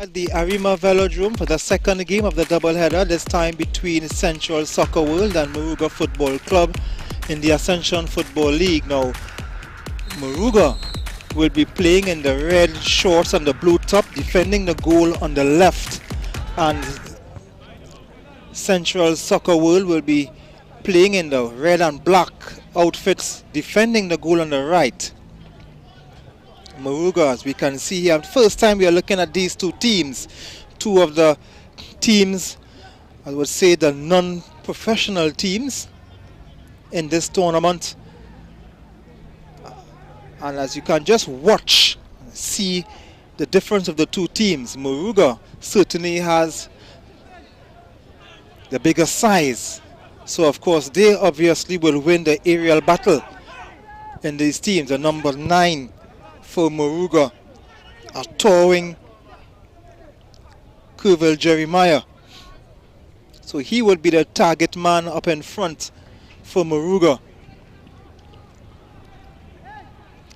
At the Arima Velodrome for the second game of the doubleheader, this time between Central Soccer World and MORUGA Football Club in the Ascension Football League. Now, MORUGA will be playing in the red shorts and the blue top, defending the goal on the left, and Central Soccer World will be playing in the red and black outfits, defending the goal on the right. MORUGA, as we can see here, first time we are looking at these two teams. Two of the teams, I would say the non-professional teams in this tournament. And as you can just watch, see the difference of the two teams. MORUGA certainly has the bigger size. So of course they obviously will win the aerial battle in these teams. The number 9 for MORUGA, a towering Kervil Jeremiah. So he will be the target man up in front for MORUGA.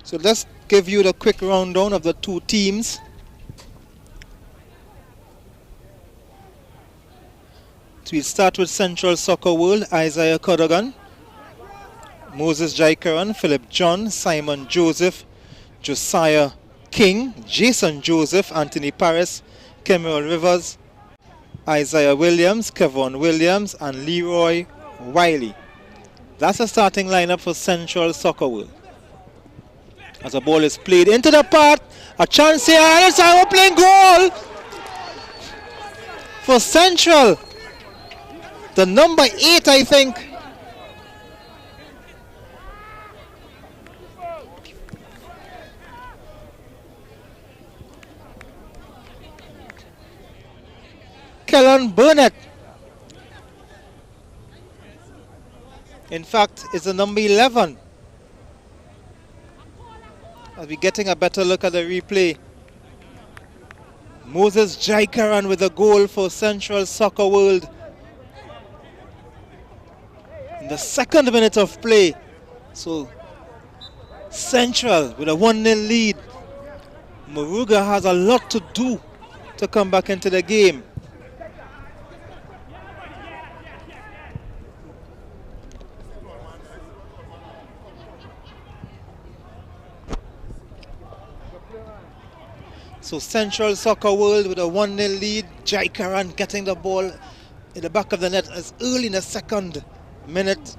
So let's give you the quick rundown of the two teams. So we'll start with Central Soccer World, Isaiah Cadogan, Moses Jaikaran, Philip John, Simon Joseph, Josiah King, Jason Joseph, Anthony Paris, Kemal Rivers, Isaiah Williams, Kevon Williams, and Leroy Wiley. That's the starting lineup for Central Soccer World. As the ball is played into the path, a chance here, and it's an opening goal for Central. The number 8, I think. Kellen Burnett. In fact, it's the number 11. I'll be getting a better look at the replay. Moses Jaikaran with a goal for Central Soccer World in the second minute of play. So Central with a 1-0 lead. MORUGA has a lot to do to come back into the game. So Central Soccer World with a 1-0 lead. Jaikaran getting the ball in the back of the net as early in the second minute.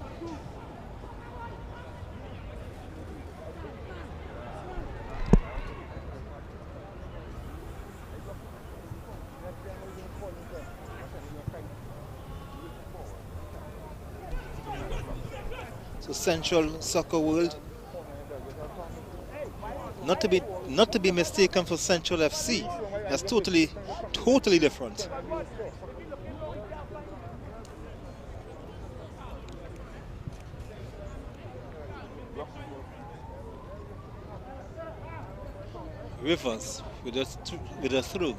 So Central Soccer World, not to be mistaken for Central FC. That's totally different. Rivers with a through,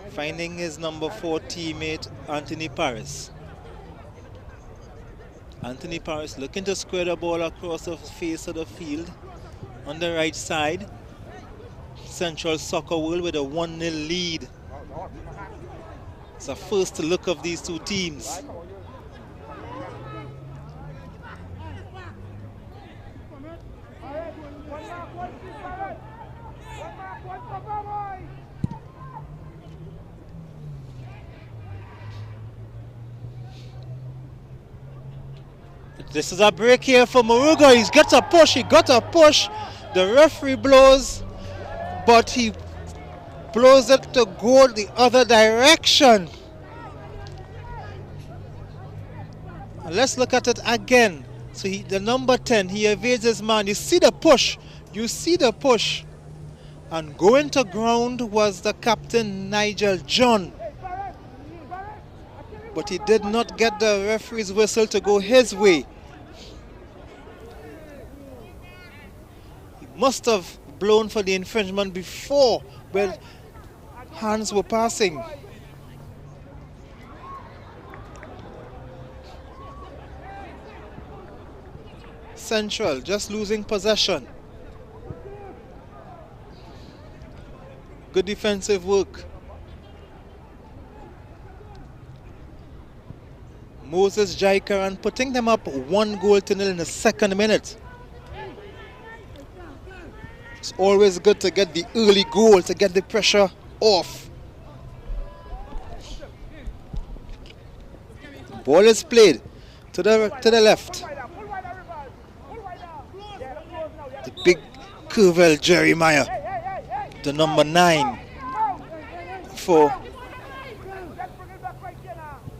finding his number 4 teammate Anthony Paris. Anthony Paris looking to square the ball across the face of the field on the right side. Central Soccer World with a 1-0 lead. It's a first look of these two teams. This is a break here for MORUGA. He got a push. The referee blows, but he blows it to go the other direction. And let's look at it again. So the number 10, he evades his man. You see the push. And going to ground was the captain, Nigel John. But he did not get the referee's whistle to go his way. He must have blown for the infringement before, where hands were passing. Central just losing possession. Good defensive work Moses Jaikaran putting them up 1-0 in the second minute. It's always good to get the early goal to get the pressure off. Ball is played to the left. The big Curvel Jeremiah, the number 9 for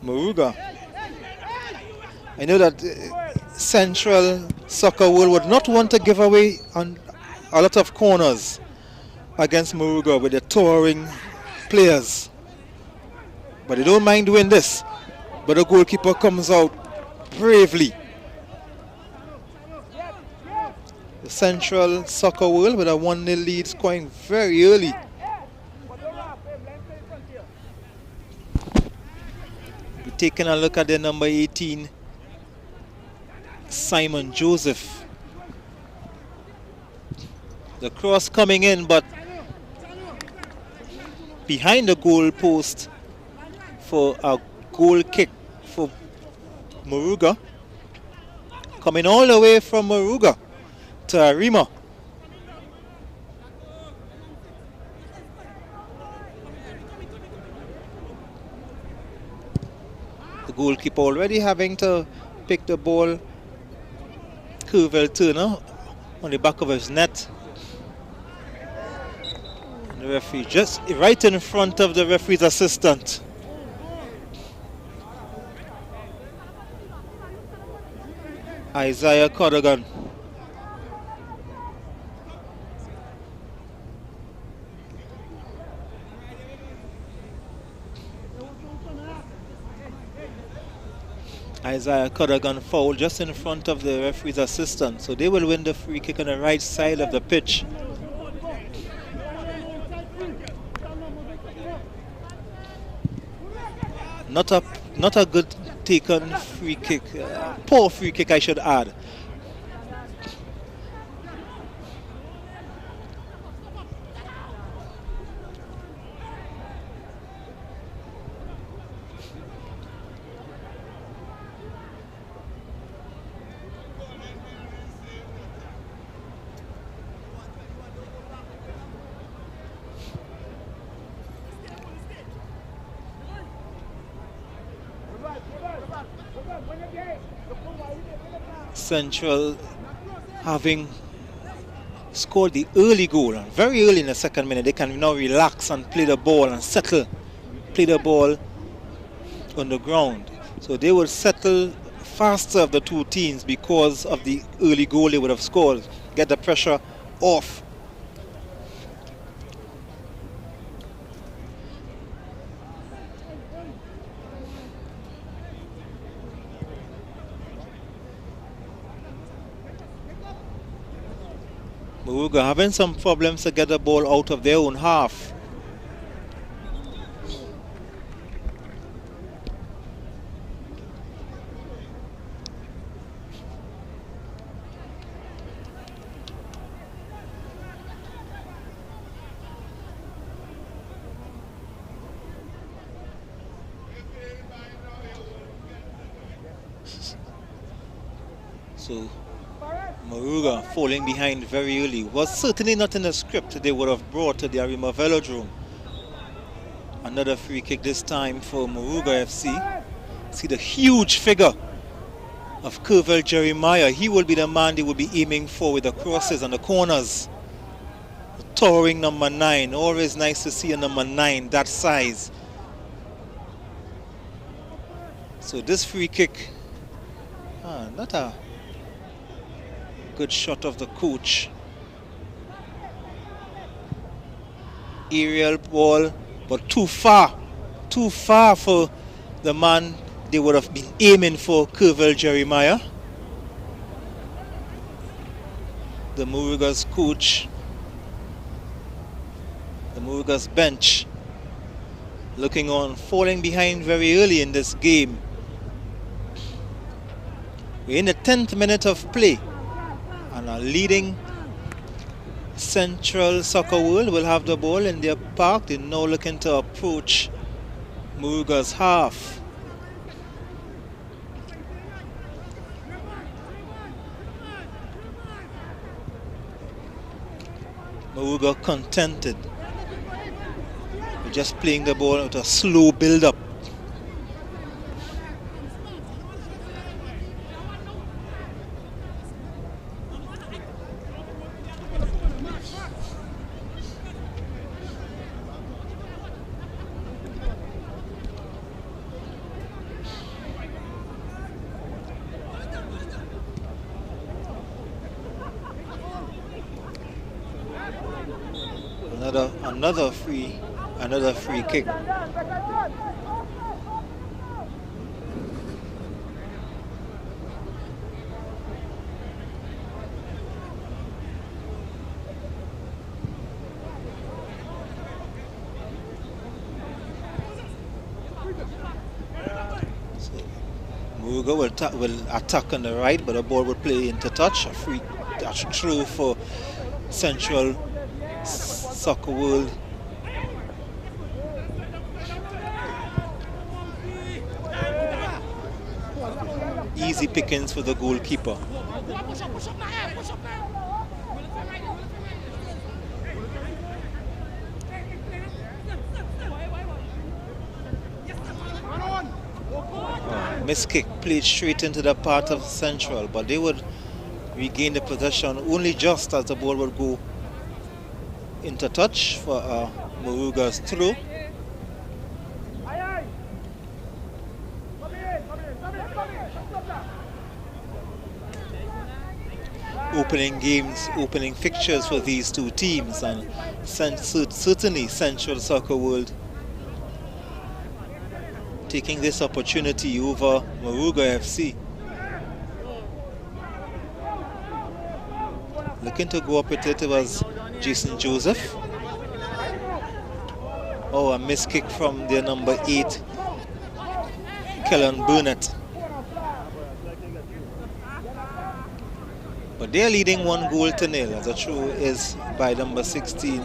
Moruga. I know that Central Soccer World would not want to give away on a lot of corners against Moruga with the towering players, but they don't mind doing this. But the goalkeeper comes out bravely. The Central Soccer World with a 1-0 lead, scoring very early. We're taking a look at the number 18, Simon Joseph. The cross coming in, but behind the goal post for a goal kick for Moruga. Coming all the way from Moruga to Arima. The goalkeeper already having to pick the ball. Curvel Turner on the back of his net. And the referee just right in front of the referee's assistant. Isaiah Cadogan. Isaiah Cadogan foul just in front of the referee's assistant. So they will win the free kick on the right side of the pitch. Not a good taken free kick. Poor free kick, I should add. Central having scored the early goal, very early in the second minute, they can now relax and play the ball and settle, play the ball on the ground. So they will settle faster of the two teams because of the early goal they would have scored, get the pressure off. Moruga having some problems to get the ball out of their own half. So Moruga falling behind very early was certainly not in the script they would have brought to the Arima Velodrome. Another free kick this time for Moruga FC. See the huge figure of Curvel Jeremiah. He will be the man they will be aiming for with the crosses and the corners. The towering number 9. Always nice to see a number 9 that size. So this free kick, not a good shot of the coach. Aerial ball, but too far for the man they would have been aiming for, Curvel Jeremiah. The Moruga's coach, the Moruga's bench, looking on, falling behind very early in this game. We're in the 10th minute of play, and a leading Central Soccer World will have the ball in their park. They're now looking to approach Moruga's half. MORUGA contented with just playing the ball with a slow build-up. Another free kick. MORUGA will attack on the right, but the ball will play into touch. A free throw for Central Soccer World. Easy pickings for the goalkeeper. Miss kick played straight into the part of Central, but they would regain the possession only just as the ball would go into touch for MORUGA's throw. Opening fixtures for these two teams, and certainly Central Soccer World taking this opportunity over MORUGA FC. Looking to go up with it was Jason Joseph. Oh, a missed kick from their number 8, Kellen Burnett. But they're leading 1-0 as the throw is by number 16,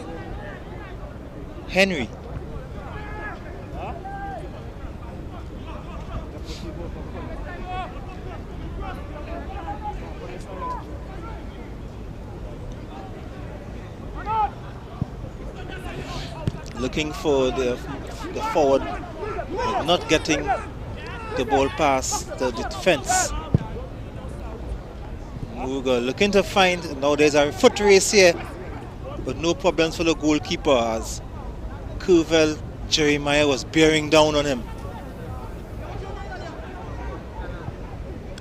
Henry. Looking for the forward, not getting the ball past the defense. MORUGA looking to find, now there's a foot race here, but no problems for the goalkeeper as Curvel Jeremiah was bearing down on him.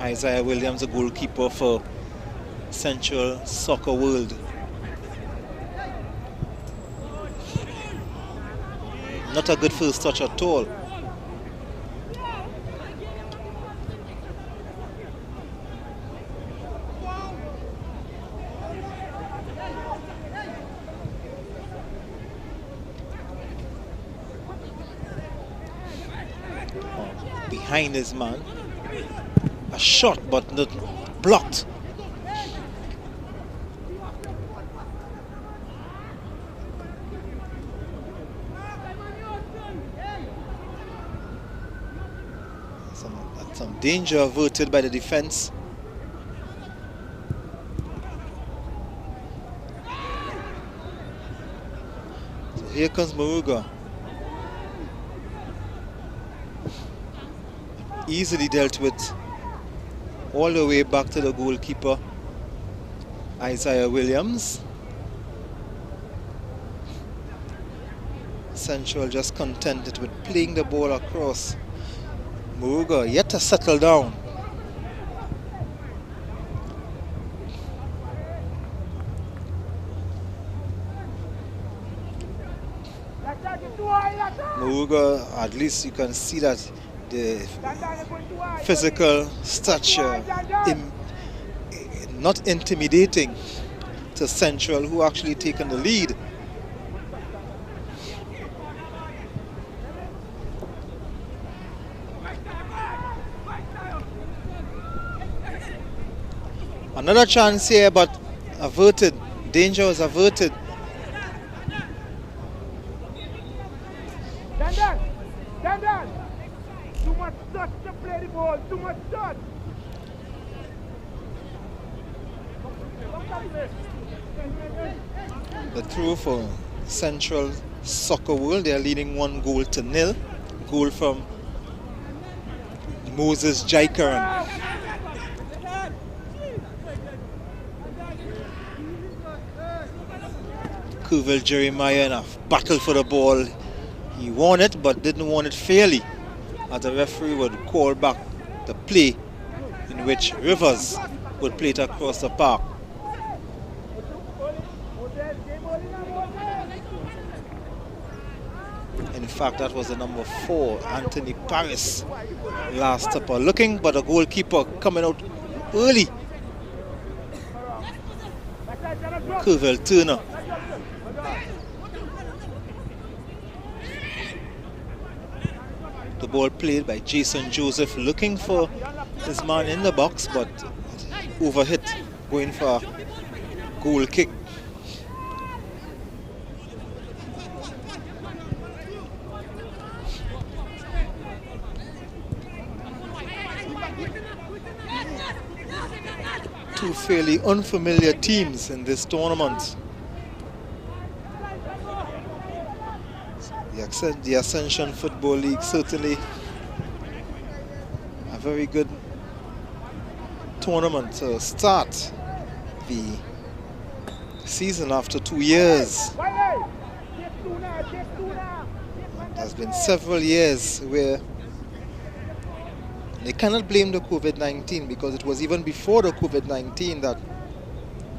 Isaiah Williams, the goalkeeper for Central Soccer World. Not a good first touch at all. Behind his man. A shot, but not blocked. Some danger averted by the defense. So here comes MORUGA. Easily dealt with all the way back to the goalkeeper, Isaiah Williams. Central just contented with playing the ball across. MORUGA yet to settle down. MORUGA, at least you can see that the physical stature not intimidating to Central, who actually taken the lead. Another chance here, but averted. Danger was averted. Too much touch to play the ball. Too much touch. The throw for Central Soccer World. They are leading 1-0. Goal from Moses Jaikaran. Kuvel Jeremiah in a battle for the ball. He won it but didn't want it fairly, as the referee would call back the play in which Rivers would play it across the park. In fact, that was the number 4, Anthony Paris, last stopper looking, but the goalkeeper coming out early. Kuvel Turner. The ball played by Jason Joseph, looking for his man in the box, but overhit, going for a goal kick. Two fairly unfamiliar teams in this tournament. The Ascension Football League, certainly a very good tournament to start the season after 2 years. There's been several years where they cannot blame the COVID-19, because it was even before the COVID-19 that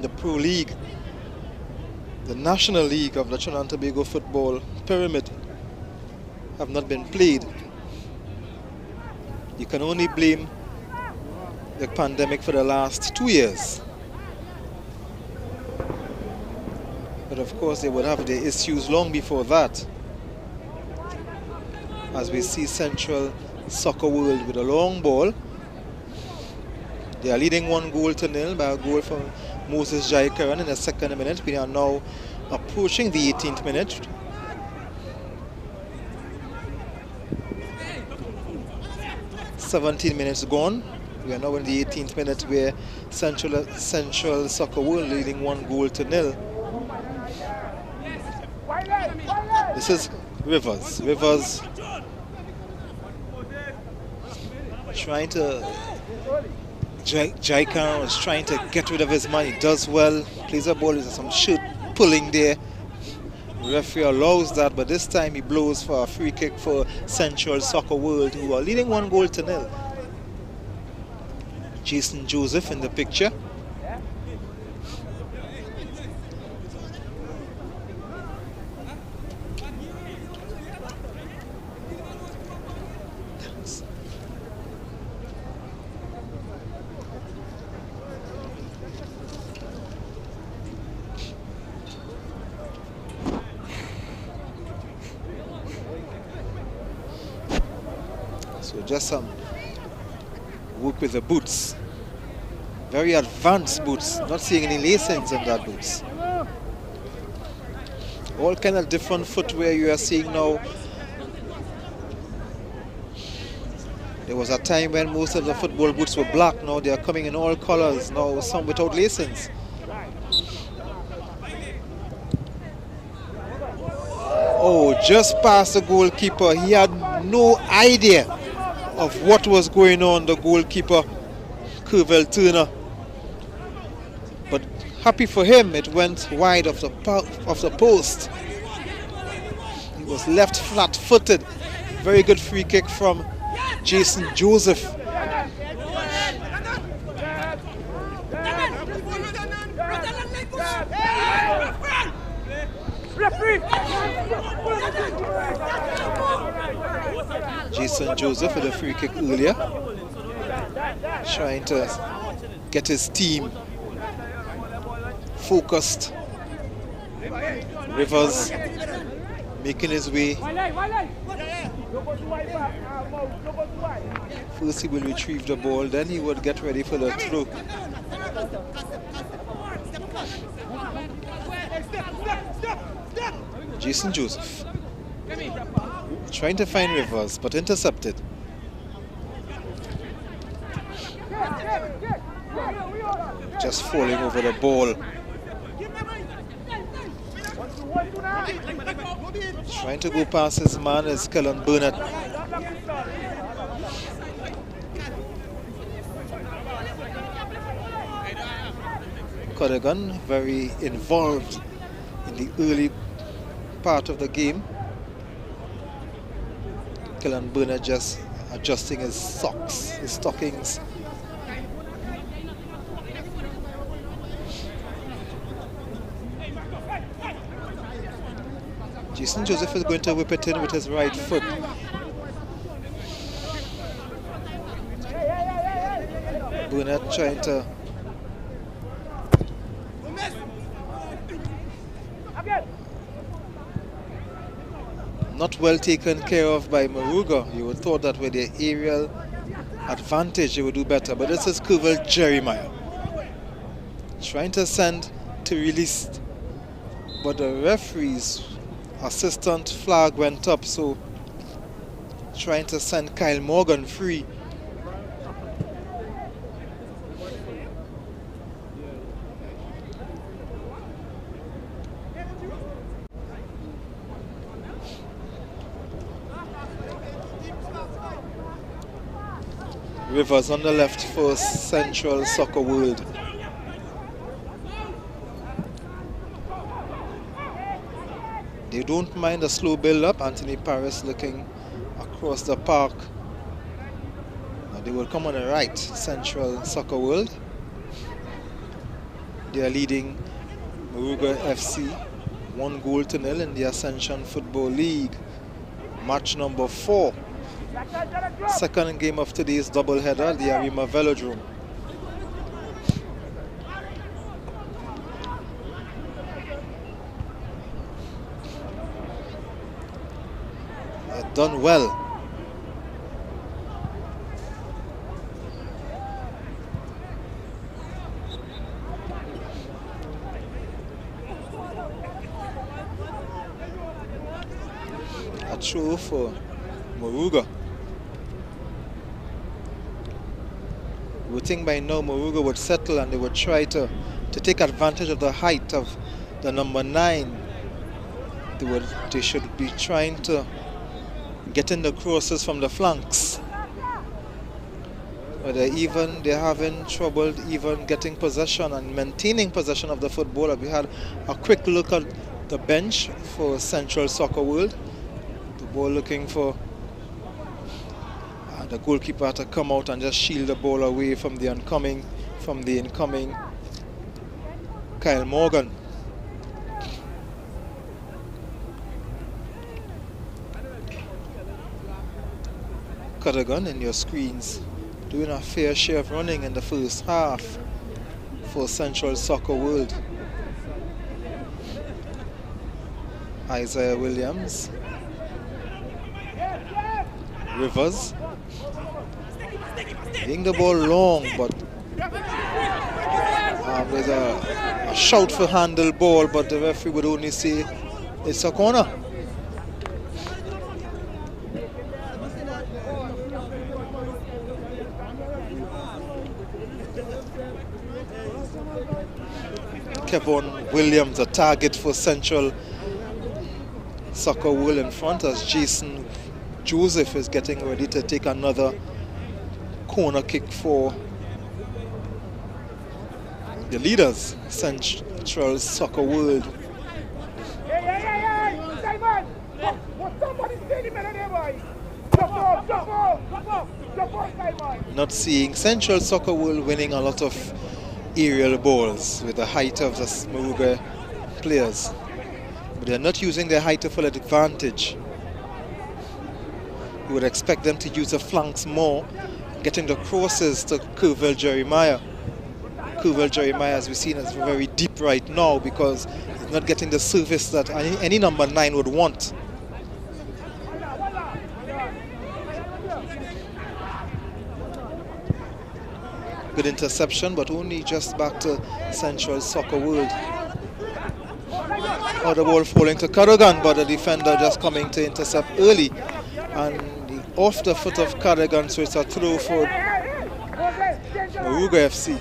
the Pro League, the National League of the Trinidad and Tobago Football Pyramid, have not been played. You can only blame the pandemic for the last 2 years. But of course they would have their issues long before that. As we see Central Soccer World with a long ball. They are leading 1-0 by a goal from Moses Jaikaran in the 2nd minute. We are now approaching the 18th minute. "17 minutes gone." We are now in the 18th minute, where Central Soccer World leading 1-0. This is Rivers. Rivers trying to... Jaikaran was trying to get rid of his man. He does well. Plays a ball. There's some shoot pulling there. The referee allows that, but this time he blows for a free kick for Central Soccer World, who are leading 1-0. Jason Joseph in the picture. So just some work with the boots. Very advanced boots. Not seeing any lacings on that boots. All kind of different footwear you are seeing now. There was a time when most of the football boots were black. Now they are coming in all colors. Now some without lacings. Oh, just past the goalkeeper. He had no idea of what was going on, the goalkeeper, Kuvel Turner. But happy for him, it went wide of the post. He was left flat-footed. Very good free kick from Jason Joseph. Jason Joseph with a free kick earlier, trying to get his team focused. Rivers making his way. First he will retrieve the ball, then he would get ready for the throw. Jason Joseph trying to find Rivers, but intercepted. Just falling over the ball. Trying to go past his man is Kellen Burnett. Cadogan very involved in the early part of the game. Kellen Burnett just adjusting his socks, his stockings. Jason Joseph is going to whip it in with his right foot. Burnett trying to not well taken care of by MORUGA. You would thought that with their aerial advantage they would do better, but this is Kuvel Jeremiah trying to send to release, but the referee's assistant flag went up, so trying to send Kyle Morgan free. Rivers on the left for Central Soccer World. They don't mind a slow build-up. Anthony Paris looking across the park. Now they will come on the right, Central Soccer World. They are leading MORUGA FC 1-0 in the Ascension Football League. Match number 4. Second game of today's doubleheader, the Arima Velodrome. They've done well. A throw for MORUGA. We would think by now MORUGA would settle and they would try to take advantage of the height of the number 9. They should be trying to get in the crosses from the flanks. But they're having trouble even getting possession and maintaining possession of the football. We had a quick look at the bench for Central Soccer World. The ball looking for the goalkeeper had to come out and just shield the ball away from the incoming Kyle Morgan. Cadogan in your screens doing a fair share of running in the first half for Central Soccer World. Isaiah Williams, Rivers, hitting the ball long, but there's a shout for handle ball, but the referee would only say it's a corner. Kevin Williams, a target for Central Soccer World in front, as Jason Joseph is getting ready to take another corner kick for the leaders, Central Soccer World. Not seeing Central Soccer World winning a lot of aerial balls with the height of the MORUGA players, but they're not using their height to full advantage. You would expect them to use the flanks more, getting the crosses to Kuvel Jeremiah. Kuvel Jeremiah, as we've seen, is very deep right now because he's not getting the service that any number 9 would want. Good interception, but only just back to Central Soccer World. Oh, the ball falling to Cadogan, but the defender just coming to intercept early. And off the foot of Cadogan, so it's a throw for MORUGA FC.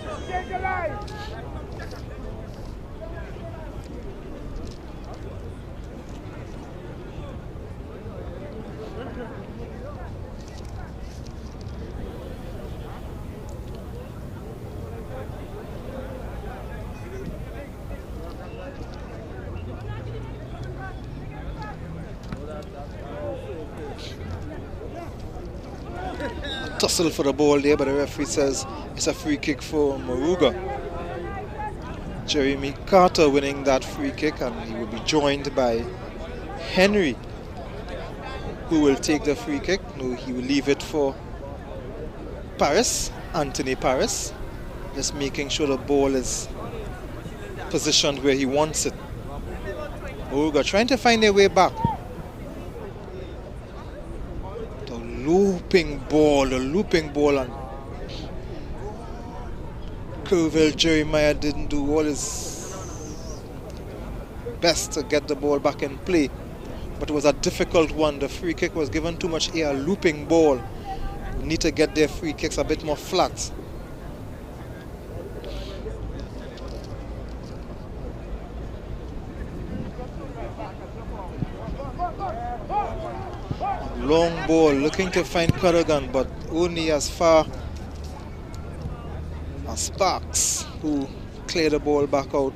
tussle for the ball there, but the referee says it's a free kick for Moruga. Jeremy Carter winning that free kick, and he will be joined by Henry, who will take the free kick. No, he will leave it for Paris, Anthony Paris, just making sure the ball is positioned where he wants it. Moruga trying to find their way back. The looping ball, and Kerville Jeremiah didn't do all his best to get the ball back in play, but it was a difficult one. The free kick was given too much air, looping ball. We need to get their free kicks a bit more flat. Long ball, looking to find Cadogan, but only as far as Sparks, who cleared the ball back out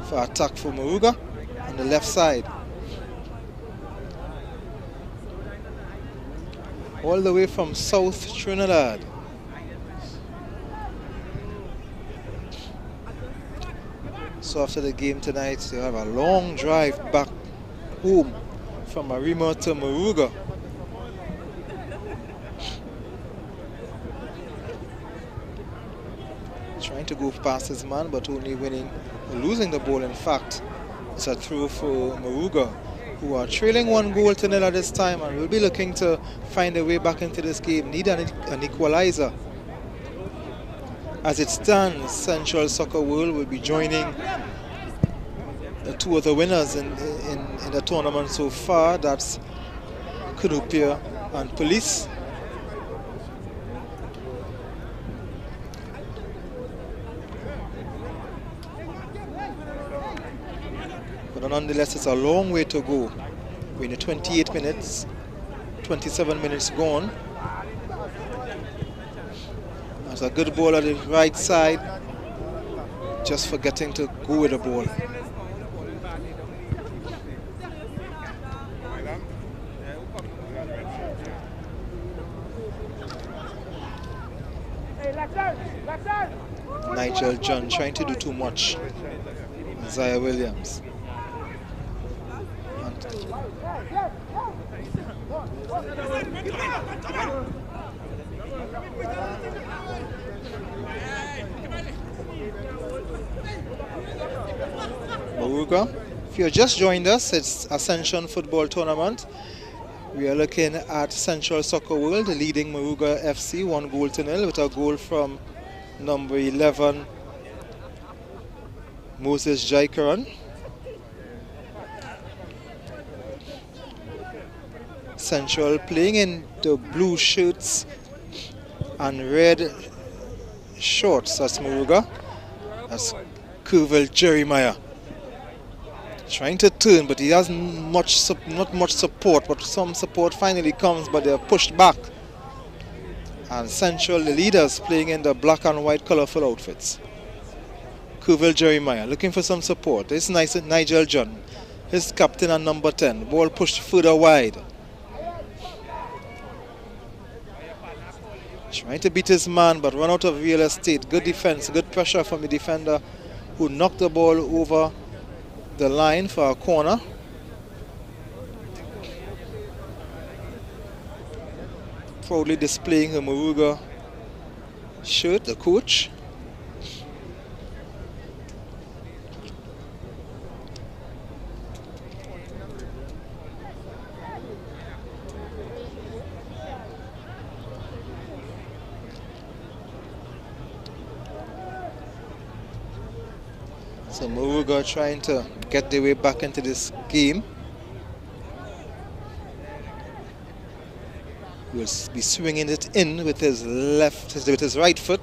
for attack for Moruga on the left side. All the way from South Trinidad. So after the game tonight, they have a long drive back home from Arima to Moruga. Trying to go past his man, but only losing the ball. In fact, it's a throw for Moruga, who are trailing 1-0 at this time and will be looking to find a way back into this game. Need an equalizer. As it stands, Central Soccer World will be joining the two of the winners in the tournament so far. That's Cunupia and Police. But nonetheless, it's a long way to go. We're in the 28 minutes, 27 minutes gone. That's a good ball at the right side, just forgetting to go with the ball. Nigel John trying to do too much. Isaiah Williams. Moruga, if you're just joined us, it's Ascension Football Tournament. We are looking at Central Soccer World leading Moruga FC 1-0 with a goal from number 11, Moses Jaikaran. Central playing in the blue shirts and red shorts. That's Moruga. That's Kerville Jeremiah. Trying to turn, but he has not much support, but some support finally comes, but they're pushed back. And Central, the leaders, playing in the black and white colorful outfits. Kerville Jeremiah looking for some support. This is Nigel John, his captain and number 10. Ball pushed further wide. Trying to beat his man, but run out of real estate. Good defense, good pressure from the defender, who knocked the ball over the line for a corner. Proudly displaying the Moruga shirt, the coach. So Moruga trying to get their way back into this game. Will be swinging it in with his right foot.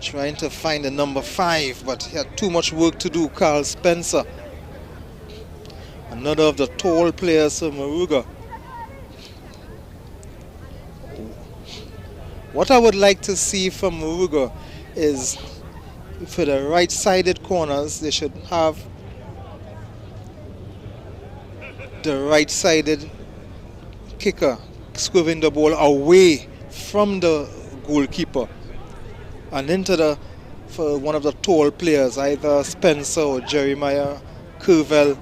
Trying to find the number 5, but he had too much work to do, Carl Spencer. Another of the tall players of Moruga. What I would like to see from Moruga is, for the right-sided corners, they should have the right-sided kicker swerving the ball away from the goalkeeper and into for one of the tall players, either Spencer or Jeremiah Curvell.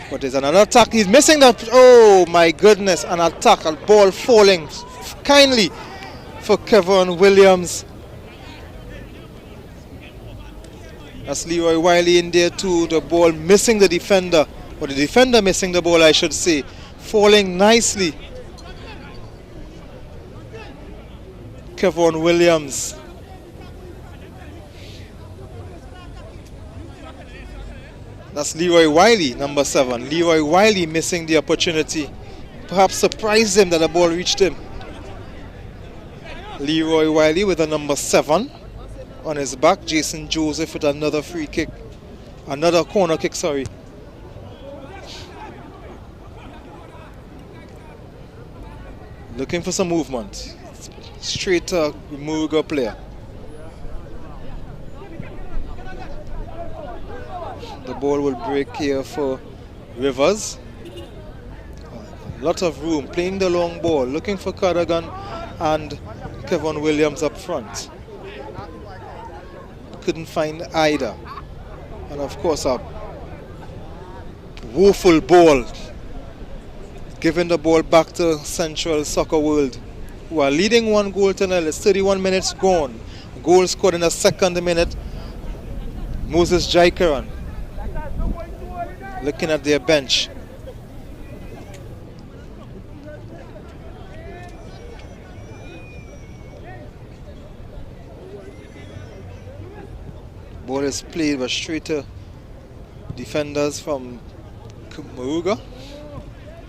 But there's another attack. He's missing that. Oh my goodness, an attack, a ball falling kindly for Kevon Williams. That's Leroy Wiley in there too. The ball missing the defender, or the defender missing the ball, I should say. Falling nicely. Kevon Williams. That's Leroy Wiley, number 7. Leroy Wiley missing the opportunity. Perhaps surprised him that the ball reached him. Leroy Wiley with a number 7 on his back. Jason Joseph with another free kick. Another corner kick, sorry. Looking for some movement. Straight to MORUGA player. The ball will break here for Rivers. A lot of room, playing the long ball, looking for Cadogan and Kevon Williams up front. Couldn't find either. And of course a woeful ball. Giving the ball back to Central Soccer World, who are leading 1-0. It's 31 minutes gone. Goal scored in the 2nd minute. Moses Jaikaran looking at their bench. Ball is played by straight to defenders from MORUGA.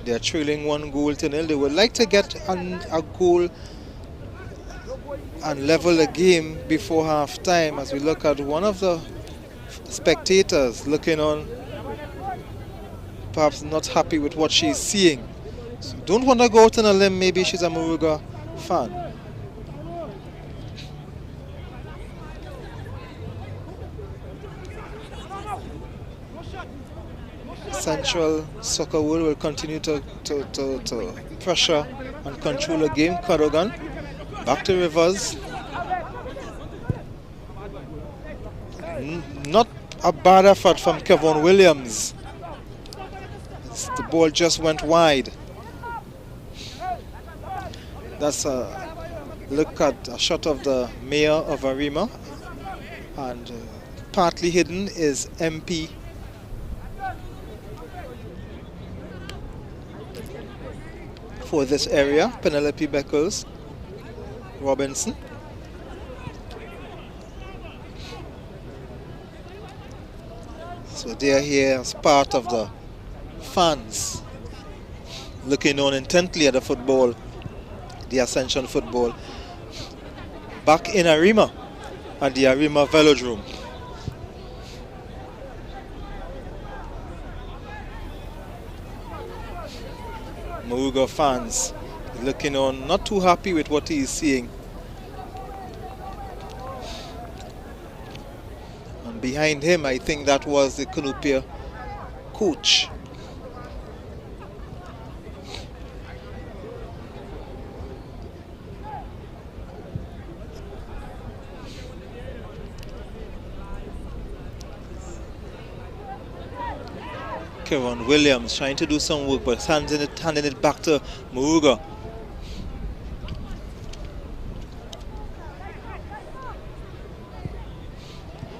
They are trailing 1-0. They would like to get a goal and level the game before half time, as we look at one of the spectators looking on, perhaps not happy with what she's seeing. So don't want to go out on a limb, maybe she's a MORUGA fan. Central Soccer World will continue to pressure and control the game. Cadogan back to Rivers. Not a bad effort from Kevon Williams. The ball just went wide. That's a look at a shot of the mayor of Arima, and partly hidden is MP for this area, Penelope Beckles Robinson. So they are here as part of the fans looking on intently at the football, the Ascension football, back in Arima at the Arima Velodrome. MORUGA fans looking on, not too happy with what he is seeing. And behind him, I think that was the Cunupia coach. Kevon Williams trying to do some work, but handing it back to MORUGA.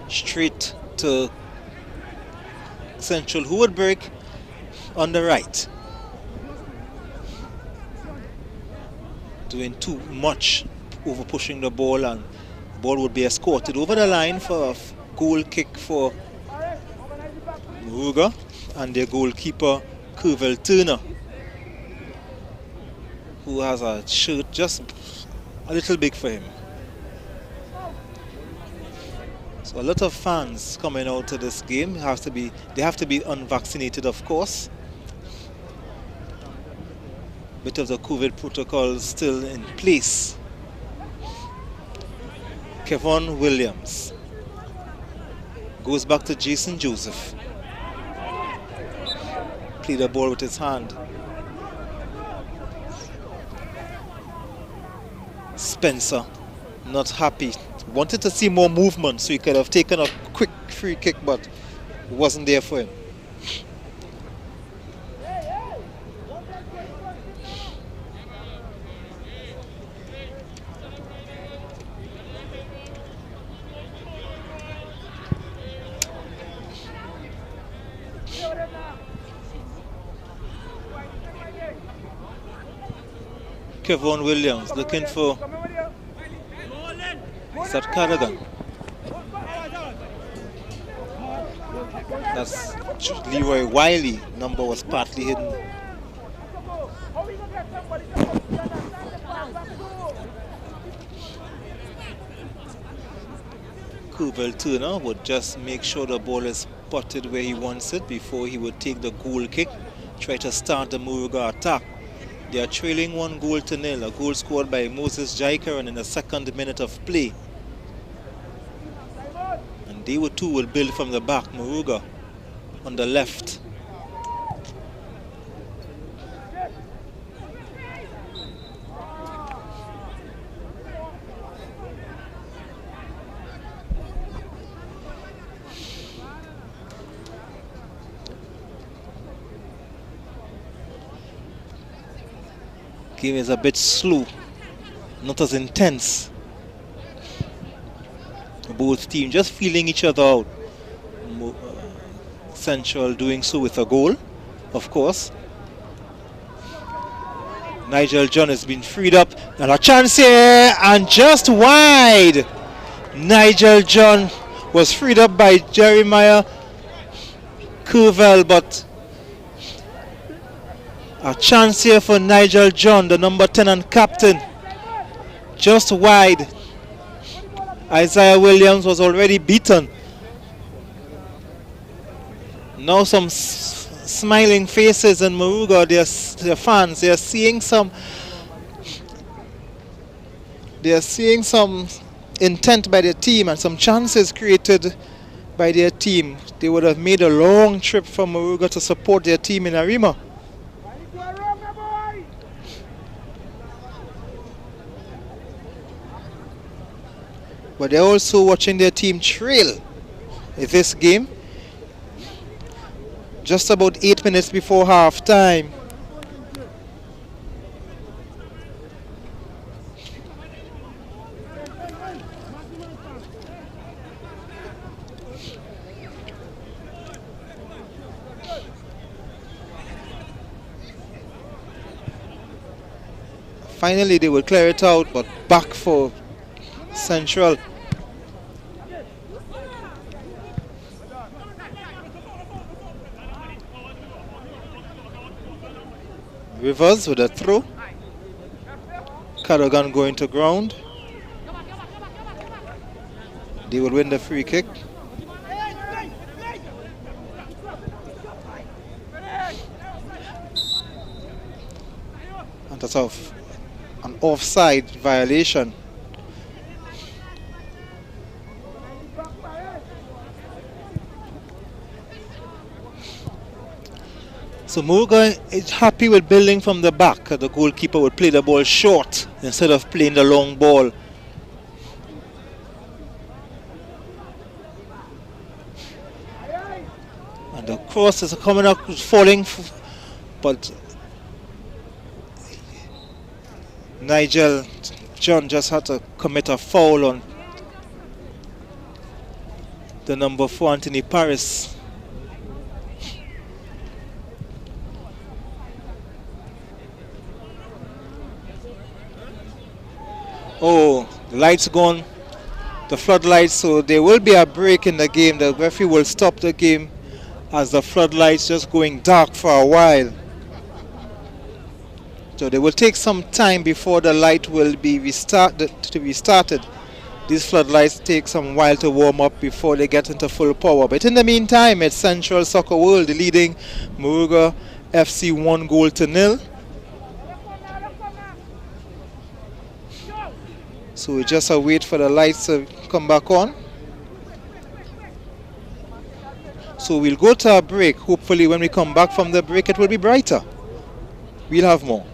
Straight to Central, who would break on the right. Doing too much, over pushing the ball, and the ball would be escorted over the line for a goal kick for MORUGA and their goalkeeper Curvell Turner, who has a shirt just a little big for him. So a lot of fans coming out to this game. They have to be unvaccinated, of course. Bit of the COVID protocol still in place. Kevon Williams goes back to Jason Joseph. Play the ball with his hand. Spencer not happy. Wanted to see more movement so he could have taken a quick free kick, but it wasn't there for him. Kevon Williams looking for, is that Cardigan? That's Leroy Wiley. Number was partly hidden. Kuvel Turner would just make sure the ball is spotted where he wants it before he would take the goal kick, try to start the Moruga attack. They are trailing 1-0, a goal scored by Moses Jaikaran in the 2nd minute of play. And they too will build from the back. Moruga on the left. Game is a bit slow, not as intense. Both teams just feeling each other out. Central doing so with a goal, of course. Nigel John has been freed up, and a chance here, and just wide. Nigel John was freed up by Jeremiah Kuvel, but a chance here for Nigel John, the number 10 and captain. Just wide. Isaiah Williams was already beaten. Now some smiling faces in Moruga, their fans. They are seeing some intent by their team and some chances created by their team. They would have made a long trip from Moruga to support their team in Arima. But they're also watching their team trail in this game. Just about 8 minutes before half time. Finally they will clear it out, but back for Central. Rivers with a throw. Cadogan going to ground. They will win the free kick. And that's off. An offside violation. So Moruga is happy with building from the back. The goalkeeper would play the ball short instead of playing the long ball. And the cross is coming up, falling, but Nigel John just had to commit a foul on the number 4, Anthony Paris. Oh, the lights gone, the floodlights, so there will be a break in the game. The referee will stop the game as the floodlights just going dark for a while. So they will take some time before the light will be restarted. These floodlights take some while to warm up before they get into full power. But in the meantime, it's Central Soccer World leading Moruga FC 1-0. So we just wait for the lights to come back on. So we'll go to a break. Hopefully when we come back from the break it will be brighter. We'll have more.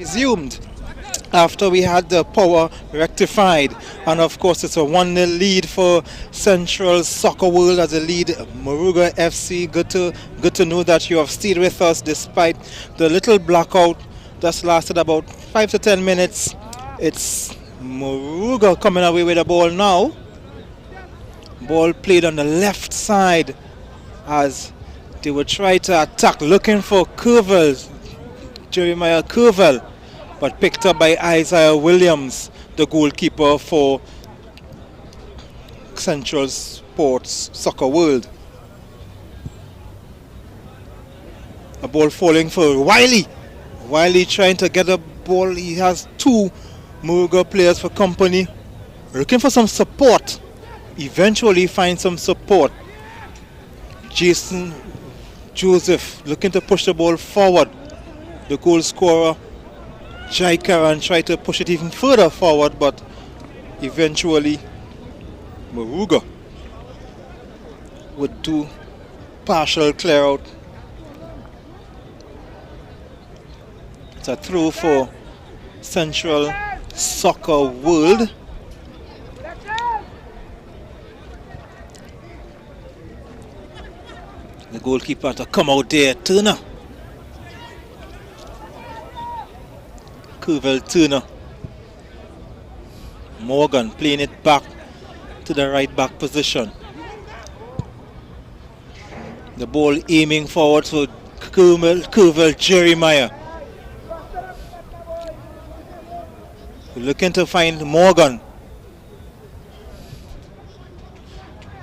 resumed after we had the power rectified. And of course, it's a 1-0 lead for Central Soccer World as a lead MORUGA FC. Good to know that you have stayed with us despite the little blackout that's lasted about 5 to 10 minutes. It's MORUGA coming away with the ball now. Ball played on the left side as they would try to attack, looking for Jeremiah Curvel, but picked up by Isaiah Williams, the goalkeeper for Central Sports Soccer World. A ball falling for Wiley. Wiley trying to get a ball. He has 2 MORUGA players for company. Looking for some support. Eventually find some support. Jason Joseph looking to push the ball forward. The goal scorer Jai Karan tried to push it even further forward, but eventually MORUGA would do partial clear out. It's a throw for Central Soccer World. The goalkeeper to come out there, Turner. Curvel Turner. Morgan playing it back to the right back position. The ball aiming forward for Curvel Jeremiah. We're looking to find Morgan.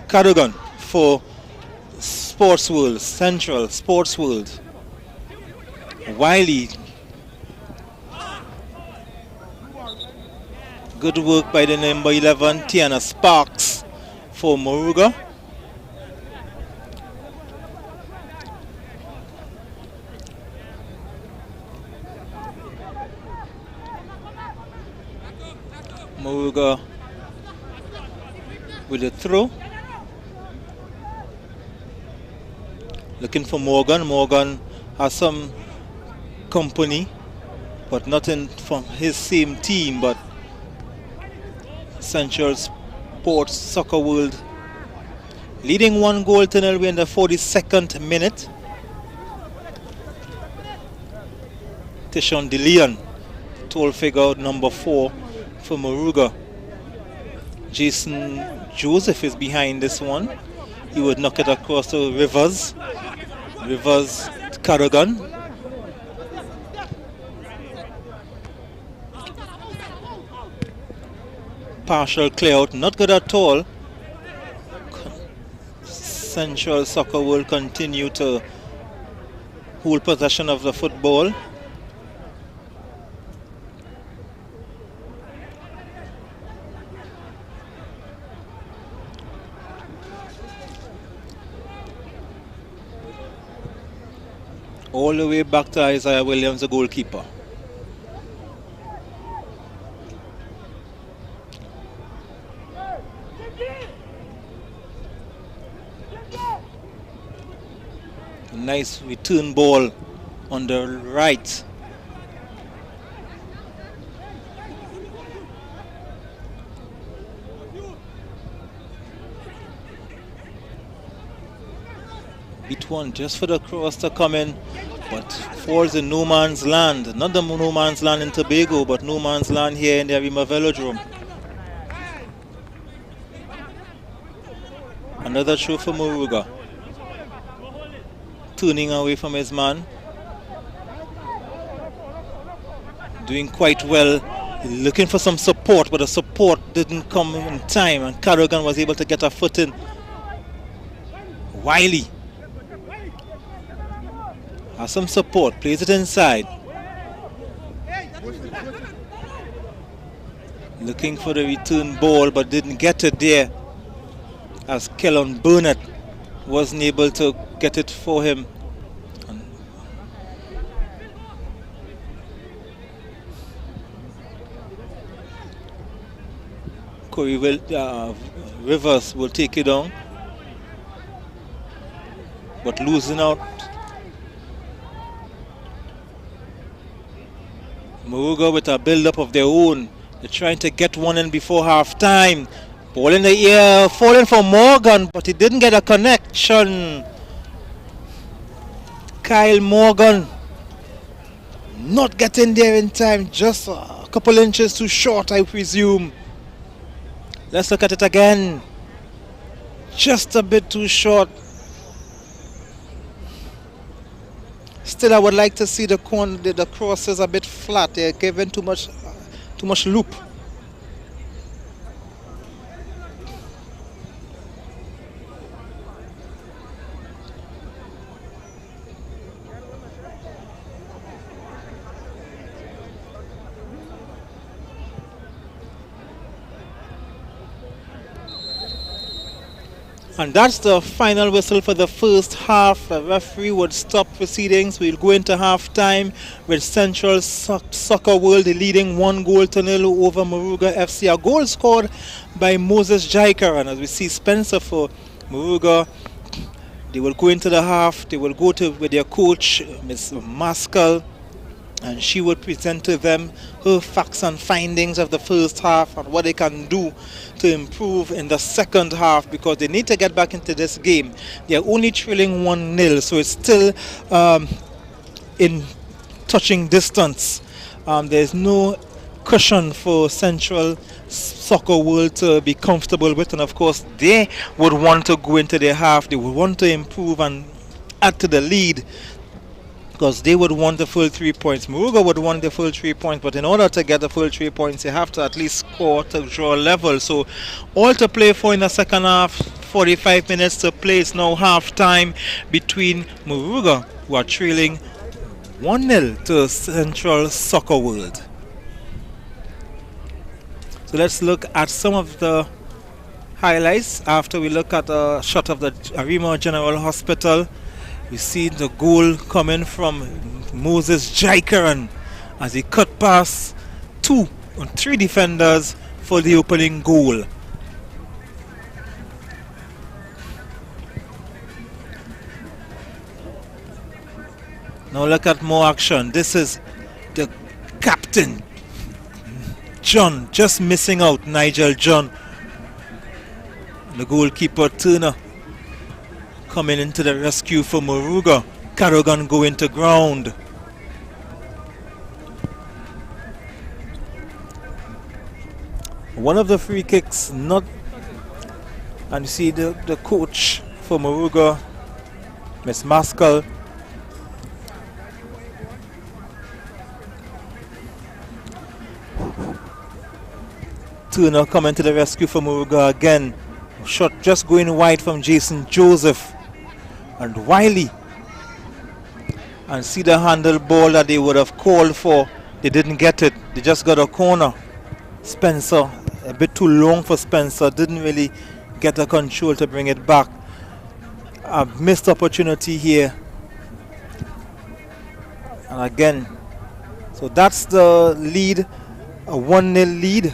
Cadogan for Sports World, Central Sports World. Wiley. Good work by the number 11, Tiana Sparks for MORUGA. MORUGA with a throw. Looking for Morgan. Morgan has some company, but nothing from his same team, but Central Sports Soccer World leading 1-0 in the 42nd minute. Tishon DeLeon, tall figure number 4 for MORUGA. Jason Joseph is behind this one. He would knock it across to Rivers. Rivers Cadogan. Partial clear out, not good at all. Central Soccer will continue to hold possession of the football. All the way back to Isaiah Williams, the goalkeeper. Nice return ball on the right. Beat one just for the cross to come in, but falls in no man's land. Not the no man's land in Tobago, but no man's land here in the Arima Velodrome. Another throw for MORUGA. Turning away from his man. Doing quite well. Looking for some support, but the support didn't come in time, and Cadogan was able to get a foot in. Wiley has some support, plays it inside. Looking for the return ball, but didn't get it there, as Kellon Burnett wasn't able to get it for him. Corey Rivers will take it down, but losing out. Moruga with a build-up of their own. They're trying to get one in before half-time. Ball in the air, falling for Morgan, but he didn't get a connection. Kyle Morgan not getting there in time, just a couple inches too short, I presume. Let's look at it again. Just a bit too short. Still, I would like to see the crosses a bit flat. They're giving too much loop. And that's the final whistle for the first half. The referee would stop proceedings. We'll go into half-time with Central Soccer World leading 1-0 over Moruga FC. A goal scored by Moses Jaikaran. As we see Spencer for Moruga, they will go into the half. They will go with their coach, Ms. Maskell, and she would present to them her facts and findings of the first half and what they can do to improve in the second half, because they need to get back into this game. They are only trailing 1-0, so it's still in touching distance. There's no cushion for Central Soccer World to be comfortable with, and of course they would want to go into their half. They would want to improve and add to the lead, because they would want the full 3 points. Moruga would want the full 3 points, but in order to get the full 3 points, you have to at least score to draw level. So all to play for in the second half. 45 minutes to play. It's now half time between Moruga, who are trailing 1-0 to Central Soccer World. So let's look at some of the highlights after we look at a shot of the Arima General Hospital. We see the goal coming from Moses Jaikaran as he cut past 2 or 3 defenders for the opening goal. Now look at more action. This is the captain, John, just missing out, Nigel John. The goalkeeper Turner coming into the rescue for Moruga. Cadogan going to ground. One of the free kicks not, and you see the coach for Moruga, Miss Maskell. Turner coming to the rescue for Moruga again. Shot just going wide from Jason Joseph. And Wiley, and see the handle ball that they would have called for. They didn't get it. They just got a corner. Spencer, a bit too long for Spencer, didn't really get the control to bring it back. A missed opportunity here. And again, so that's the lead, a 1-0 lead.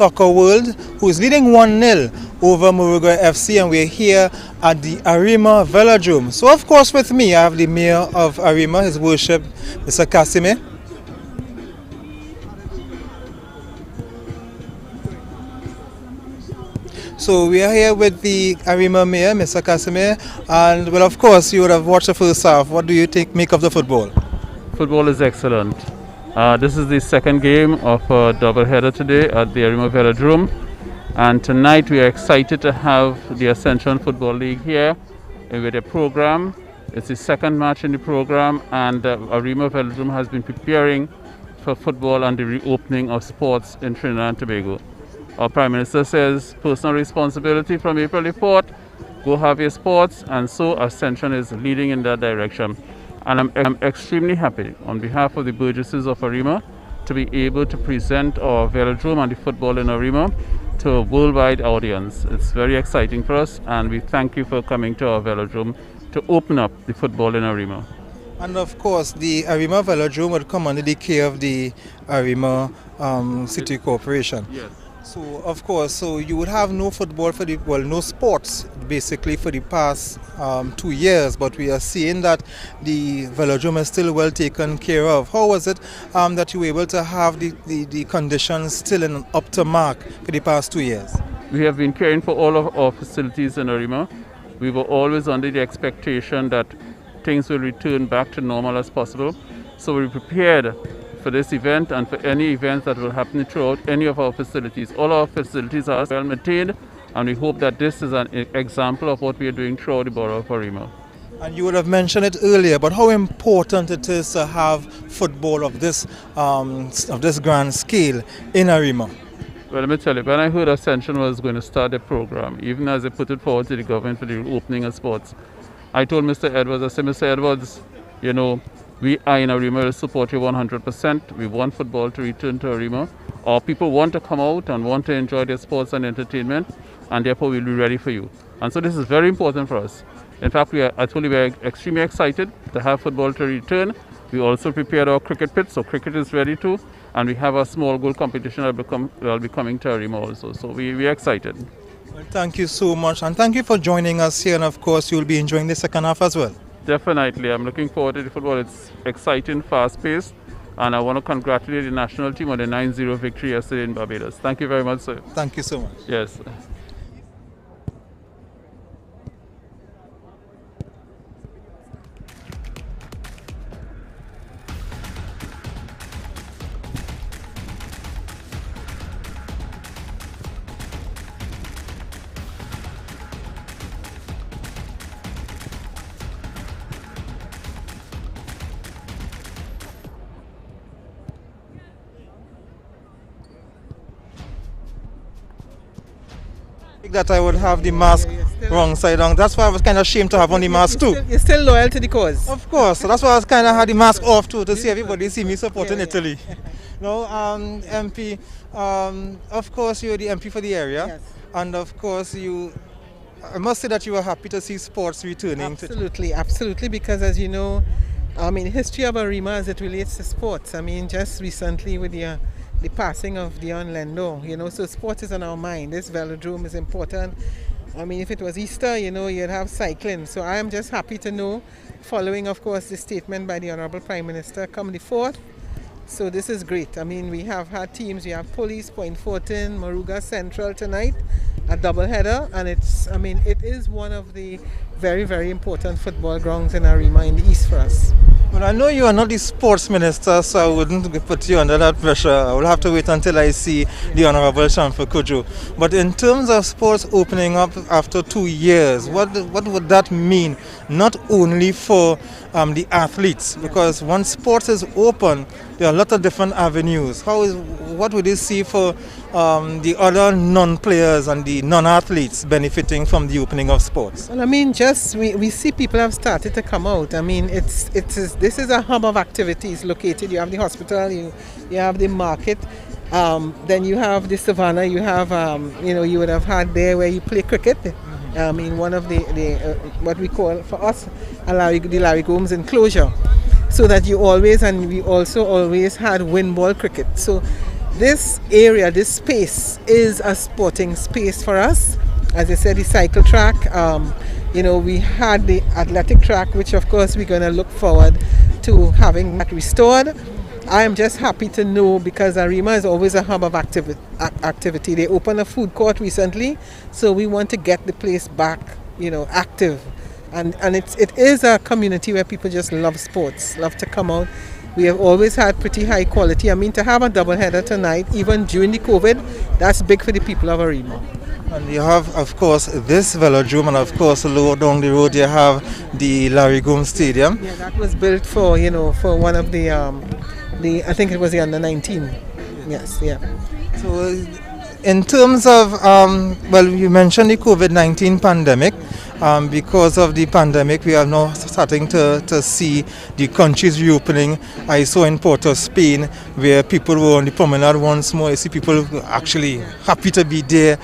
Soccer World, who is leading 1-0 over MORUGA FC, and we're here at the Arima Velodrome. So of course with me I have the Mayor of Arima, His Worship Mr. Casimir. So we are here with the Arima Mayor, Mr. Casimir, and well, of course you would have watched the first half. What do you make of the football? Football is excellent. This is the second game of a doubleheader today at the Arima Velodrome, and tonight we are excited to have the Ascension Football League here with a program. It's the second match in the program, and Arima Velodrome has been preparing for football and the reopening of sports in Trinidad and Tobago. Our Prime Minister says personal responsibility from April the 4th, go have your sports, and so Ascension is leading in that direction. And I'm extremely happy on behalf of the burgesses of Arima to be able to present our velodrome and the football in Arima to a worldwide audience. It's very exciting for us, and we thank you for coming to our velodrome to open up the football in Arima. And of course the Arima Velodrome would come under the care of the Arima City Corporation. Yes. So of course, so you would have no football for no sports basically for the past 2 years, but we are seeing that the velodrome is still well taken care of. How was it that you were able to have the conditions still in up to mark for the past 2 years? We have been caring for all of our facilities in Arima. We were always under the expectation that things will return back to normal as possible. So we prepared for this event and for any events that will happen throughout any of our facilities. All our facilities are well maintained, and we hope that this is an example of what we are doing throughout the borough of Arima. And you would have mentioned it earlier, but how important it is to have football of this grand scale in Arima. Well, let me tell you, when I heard Ascension was going to start a program, even as they put it forward to the government for the opening of sports, I told Mr. Edwards, I said, Mr. Edwards, you know, we are in Arima to support you 100%. We want football to return to Arima. Our people want to come out and want to enjoy their sports and entertainment, and therefore we'll be ready for you. And so this is very important for us. In fact, I told you we are extremely excited to have football to return. We also prepared our cricket pitch, so cricket is ready too. And we have a small goal competition that will be coming to Arima also. So we are excited. Well, thank you so much, and thank you for joining us here, and of course you'll be enjoying the second half as well. Definitely. I'm looking forward to the football. It's exciting, fast-paced, and I want to congratulate the national team on the 9-0 victory yesterday in Barbados. Thank you very much, sir. Thank you so much. Yes. That I would have the mask wrong side on. That's why I was kind of ashamed to have on the mask too. You're still loyal to the cause. Of course. So that's why I was kind of had the mask off too, to see everybody see me supporting Italy. No, MP, of course you're the MP for the area. Yes. And of course I must say that you were happy to see sports returning. Absolutely, absolutely, because as you know, history of Arima as it relates to sports. Just recently with the passing of Dion Lendo, so sport is on our mind. This velodrome is important. If it was Easter, you'd have cycling. So I am just happy to know, following, of course, the statement by the Honorable Prime Minister, come the 4th. So this is great. We have had teams. We have Police, Point Fortin, MORUGA Central tonight, a doubleheader, and it is one of the very, very important football grounds in Arima in the east for us. Well, I know you are not the sports minister, so I wouldn't put you under that pressure. I will have to wait until I see the Honorable Shamfa Kujo. But in terms of sports opening up after 2 years, what would that mean? Not only for the athletes, because once sports is open, there are a lot of different avenues. What would you see for the other non-players and the non-athletes benefiting from the opening of sports? Well, we see people have started to come out. This is a hub of activities located. You have the hospital, you have the market, then you have the savannah. You have you would have had there where you play cricket. One of the what we call for us the Larry Gomes enclosure, so that you always, and we also always had wind ball cricket. So this area, this space is a sporting space for us. As I said, the cycle track, we had the athletic track, which of course we're going to look forward to having that restored. I am just happy to know, because Arima is always a hub of activity. They opened a food court recently, so we want to get the place back, active. And it is a community where people just love sports, love to come out. We have always had pretty high quality. I mean, to have a double header tonight, even during the COVID, that's big for the people of Arima. And you have, of course, this velodrome, and of course, lower down the road you have the Larry Gomes Stadium. Yeah, that was built for, for one of the I think it was the under 19. Yes, yeah. So, in terms of, you mentioned the COVID-19 pandemic. Because of the pandemic, we are now starting to see the countries reopening. I saw in Port of Spain, where people were on the promenade once more. I see people actually happy to be there.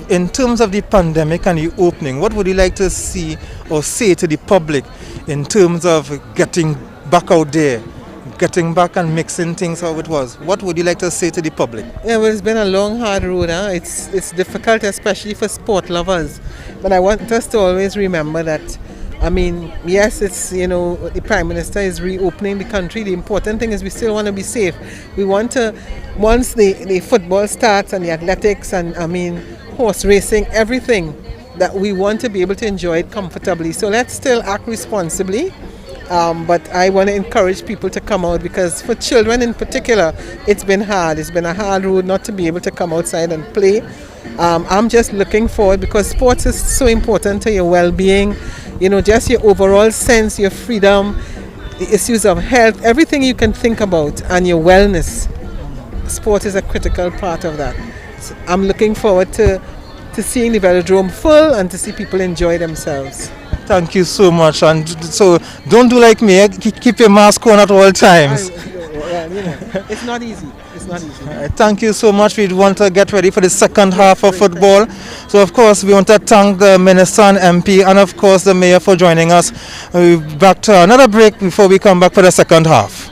In terms of the pandemic and the opening, what would you like to see or say to the public in terms of getting back out there, getting back and mixing things how it was? What would you like to say to the public? Yeah, well, it's been a long, hard road. It's difficult, especially for sport lovers. But I want us to always remember that, yes, it's, the Prime Minister is reopening the country. The important thing is we still want to be safe. We want to, once the football starts and the athletics and, horse racing, everything, that we want to be able to enjoy it comfortably. So let's still act responsibly. But I want to encourage people to come out, because for children in particular, it's been hard. It's been a hard road not to be able to come outside and play. I'm just looking forward, because sports is so important to your well-being, just your overall sense, your freedom, the issues of health, everything you can think about, and your wellness. Sport is a critical part of that. So I'm looking forward to seeing the velodrome full and to see people enjoy themselves. Thank you so much. And so don't do like me, keep your mask on at all times. It's not easy. Thank you so much. We want to get ready for the second half of football. So of course we want to thank the Minister and MP and of course the Mayor for joining us. We'll be back to another break before we come back for the second half.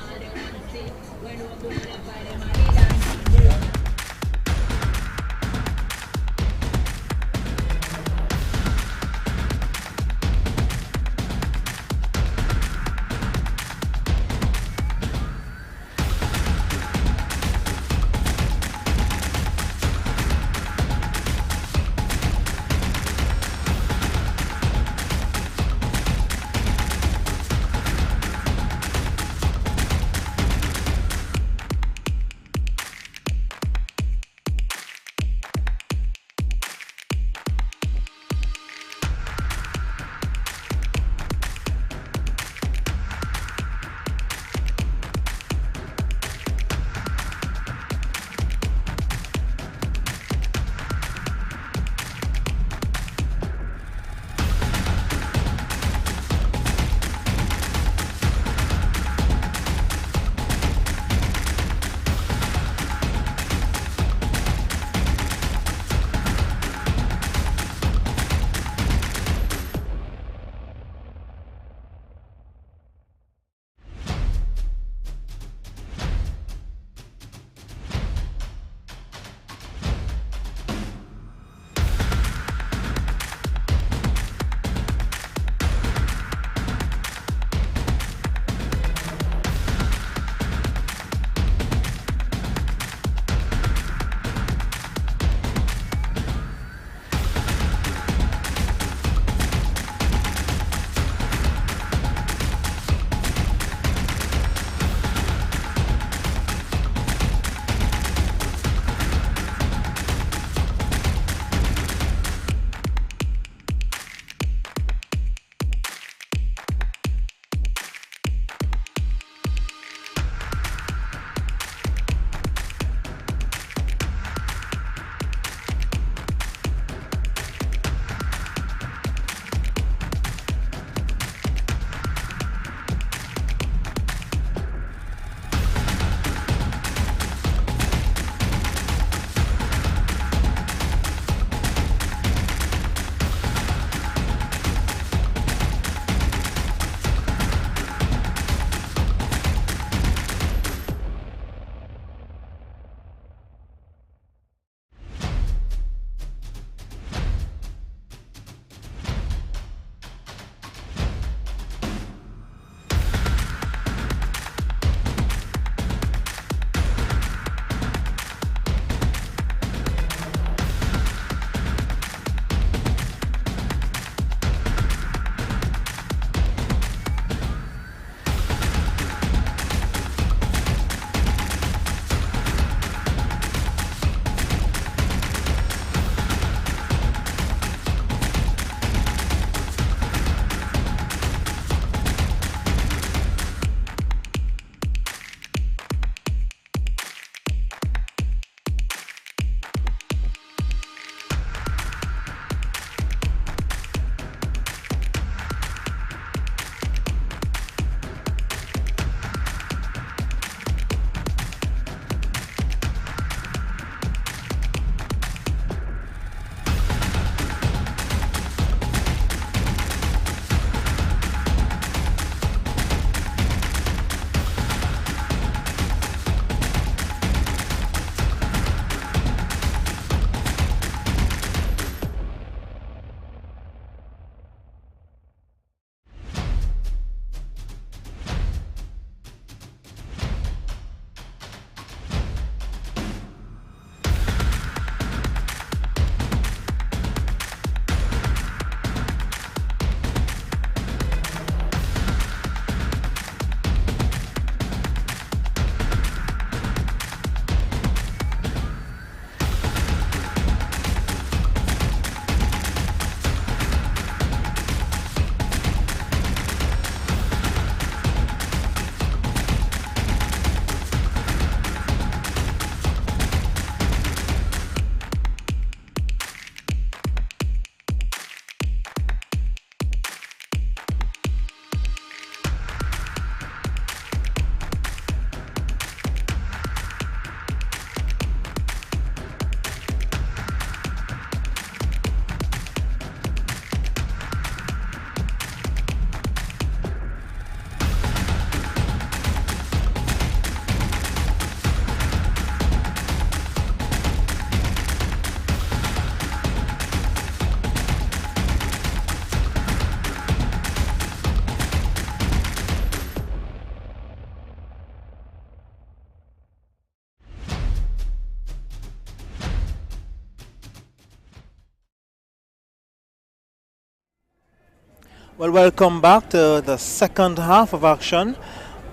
Well, welcome back to the second half of action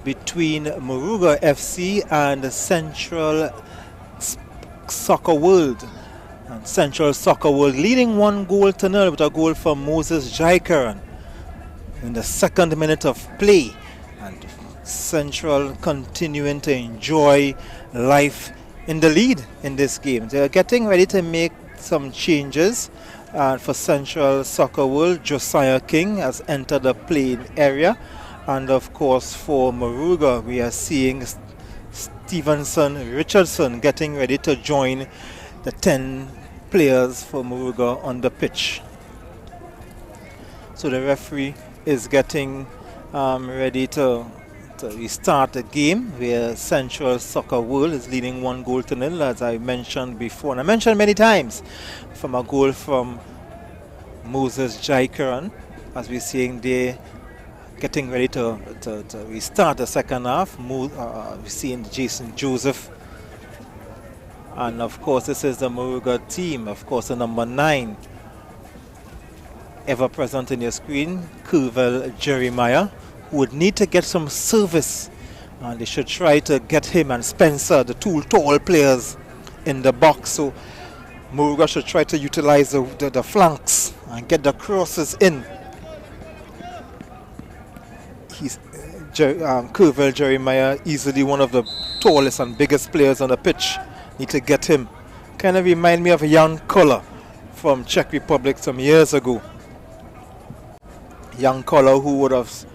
between MORUGA FC and Central Soccer World. And Central Soccer World leading 1-0 with a goal from Moses Jaikaran in the second minute of play. And Central continuing to enjoy life in the lead in this game. They are getting ready to make some changes. For Central Soccer World, Josiah King has entered the playing area. And of course for MORUGA, we are seeing Stevenson Richardson getting ready to join the 10 players for MORUGA on the pitch. So the referee is getting ready to restart the game, where Central Soccer World is leading 1-0, as I mentioned before. And I mentioned many times, from a goal from Moses Jaikaran, as we're seeing there, getting ready to restart the second half. We're seeing Jason Joseph. And of course, this is the MORUGA team. Of course, the number 9, ever present in your screen, Curvel Jeremiah, who would need to get some service. And they should try to get him and Spencer, the two tall players, in the box. So MORUGA should try to utilize the flanks and get the crosses in. He's Curvel Jeremiah, easily one of the tallest and biggest players on the pitch. Need to get him. Kind of remind me of a young Koller from Czech Republic some years ago. Young Koller, who would have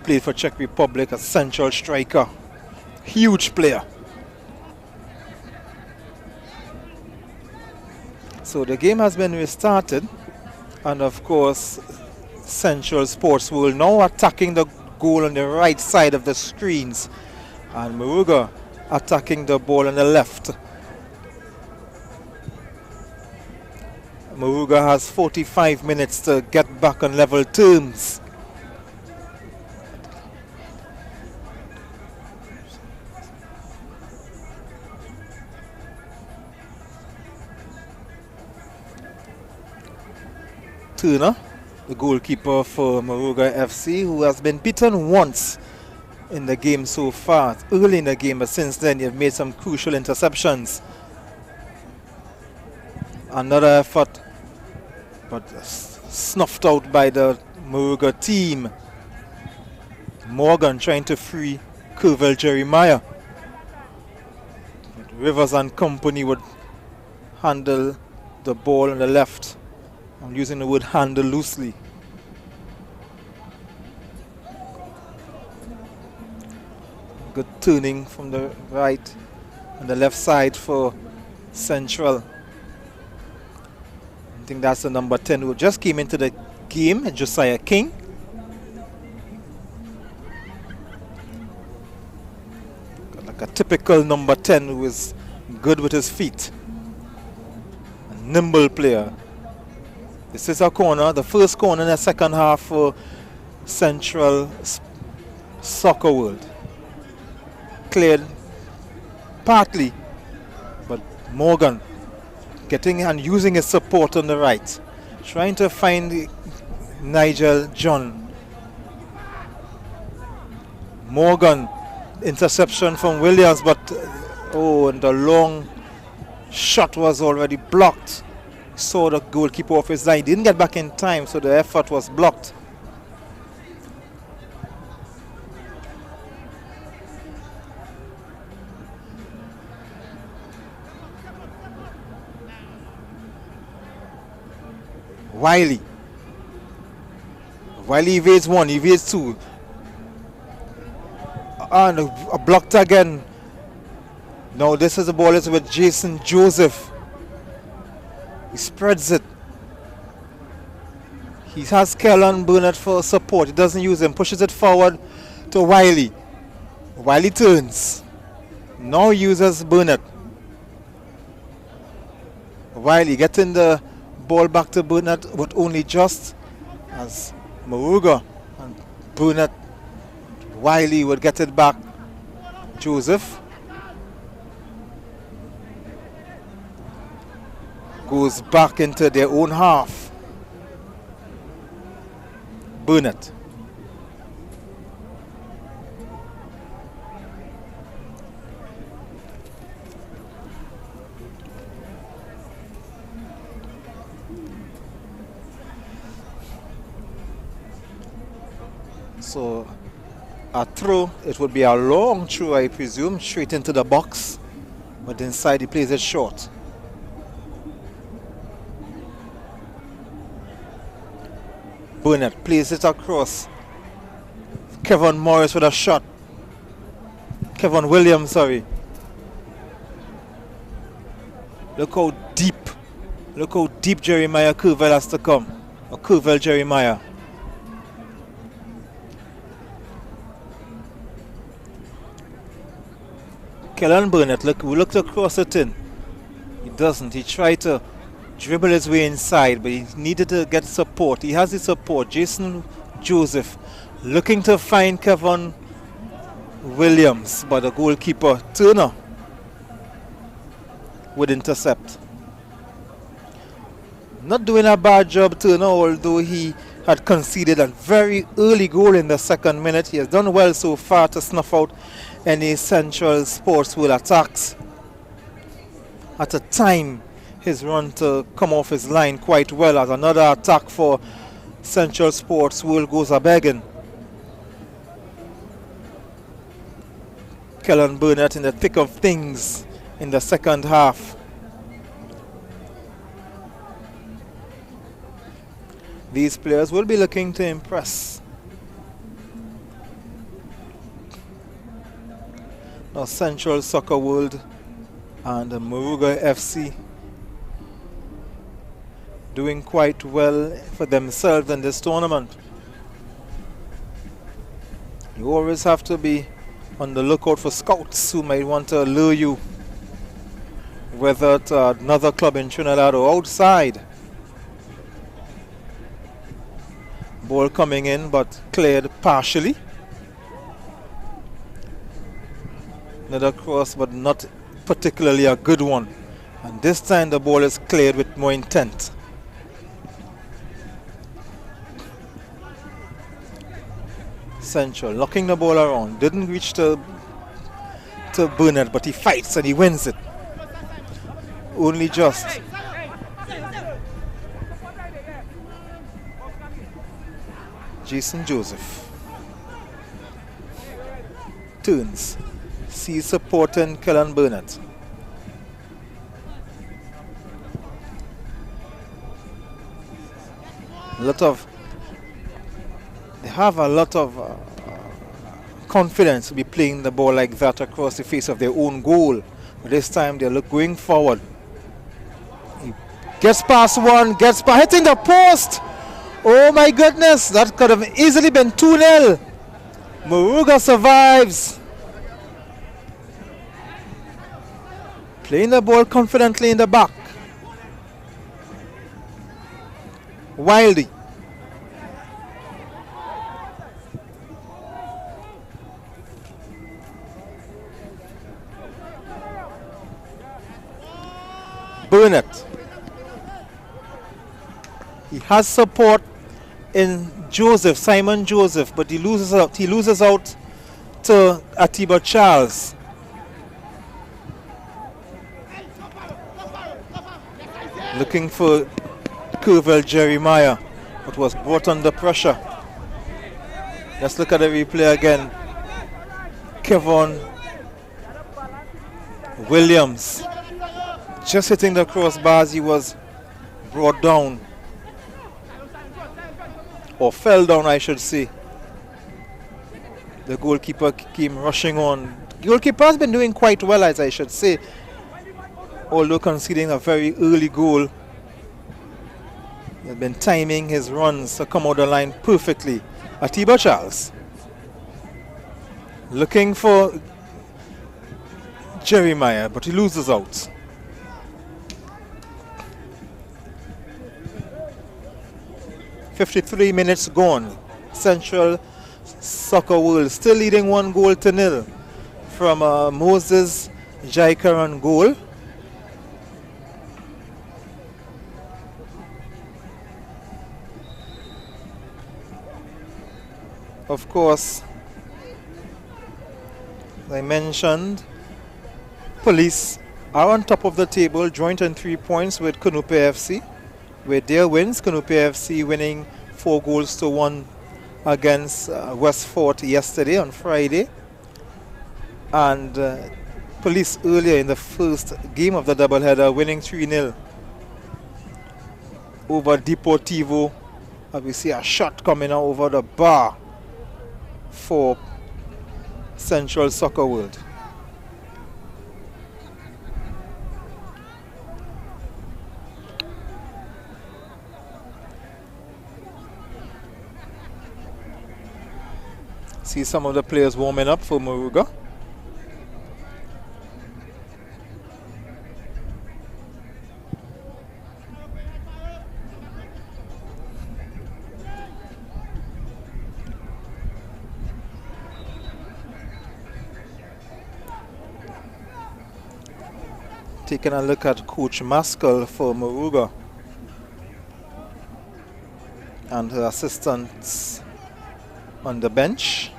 played for Czech Republic, a central striker. Huge player. So the game has been restarted, and of course Central Sports World now attacking the goal on the right side of the screens, and MORUGA attacking the ball on the left. MORUGA has 45 minutes to get back on level terms. Turner, the goalkeeper for MORUGA FC, who has been beaten once in the game so far, early in the game, but since then he has made some crucial interceptions. Another effort, but snuffed out by the MORUGA team. Morgan trying to free Curvel Jeremiah. But Rivers and company would handle the ball on the left. I'm using the word handle loosely. Good turning from the right and the left side for Central. I think that's the number 10 who just came into the game, Josiah King. Like a typical number 10 who is good with his feet. A nimble player. This is a corner, the first corner in the second half for Central Soccer World. Cleared partly, but Morgan getting and using his support on the right, trying to find Nigel John. Morgan, interception from Williams, but and the long shot was already blocked. Saw the goalkeeper off his line, didn't get back in time, so the effort was blocked. Wiley evades one, evades two, and blocked again. Now this is the ball is with Jason Joseph. He spreads it. He has Kellan Burnett for support. He doesn't use him. Pushes it forward to Wiley. Wiley turns. Now uses Burnett. Wiley getting the ball back to Burnett, but only just as MORUGA and Burnett. Wiley would get it back. Joseph goes back into their own half. Burnett. So a throw, it would be a long throw, I presume, straight into the box, but inside he plays it short. Burnett plays it across. Kevin Morris with a shot. Kevin Williams, sorry. Look how deep Jeremiah Curvell has to come. Or Curvell Jeremiah. Kellen Burnett, we looked across it in. He doesn't. He tried to dribble his way inside, but he needed to get support. He has the support. Jason Joseph looking to find Kevin Williams, but the goalkeeper Turner would intercept. Not doing a bad job, Turner, although he had conceded a very early goal in the second minute. He has done well so far to snuff out any Central Sports World attacks. At a time, his run to come off his line quite well as another attack for Central Sports World goes a-begging. Kellen Burnett in the thick of things in the second half. These players will be looking to impress. Now Central Soccer World and MORUGA FC doing quite well for themselves in this tournament. You always have to be on the lookout for scouts who might want to lure you, whether to another club in Trinidad or outside. Ball coming in but cleared partially. Another cross, but not particularly a good one. And this time the ball is cleared with more intent. Central knocking the ball around. Didn't reach to Burnett, but he fights and he wins it. Only just. Jason Joseph turns. Sees support in Kellen Burnett. They have a lot of confidence to be playing the ball like that across the face of their own goal. But this time they look going forward. He gets past one, hitting the post. Oh my goodness, that could have easily been 2-0. MORUGA survives. Playing the ball confidently in the back. Wildy. Burnett. He has support in Joseph, Simon Joseph, but he loses out. He loses out to Atiba Charles. Looking for Curvell Jeremiah, but was brought under pressure. Let's look at the replay again. Kevin Williams just hitting the crossbar as he was brought down, or fell down I should say. The goalkeeper came rushing on. The goalkeeper has been doing quite well, as I should say, although conceding a very early goal. He has been timing his runs to come out the line perfectly. Atiba Charles looking for Jeremiah, but he loses out. .53 minutes gone. Central Soccer World still leading 1-0 from Moses Jaikaran goal. Of course, as I mentioned, Police are on top of the table, joint on 3 points with Kunupe FC. With their wins, Kunupe FC winning 4-1 against Westford yesterday on Friday. And Police earlier in the first game of the doubleheader winning 3-0 over Deportivo. We see a shot coming out over the bar for Central Soccer World. See some of the players warming up for Moruga. Taking a look at Coach Maskell for Moruga and her assistants on the bench.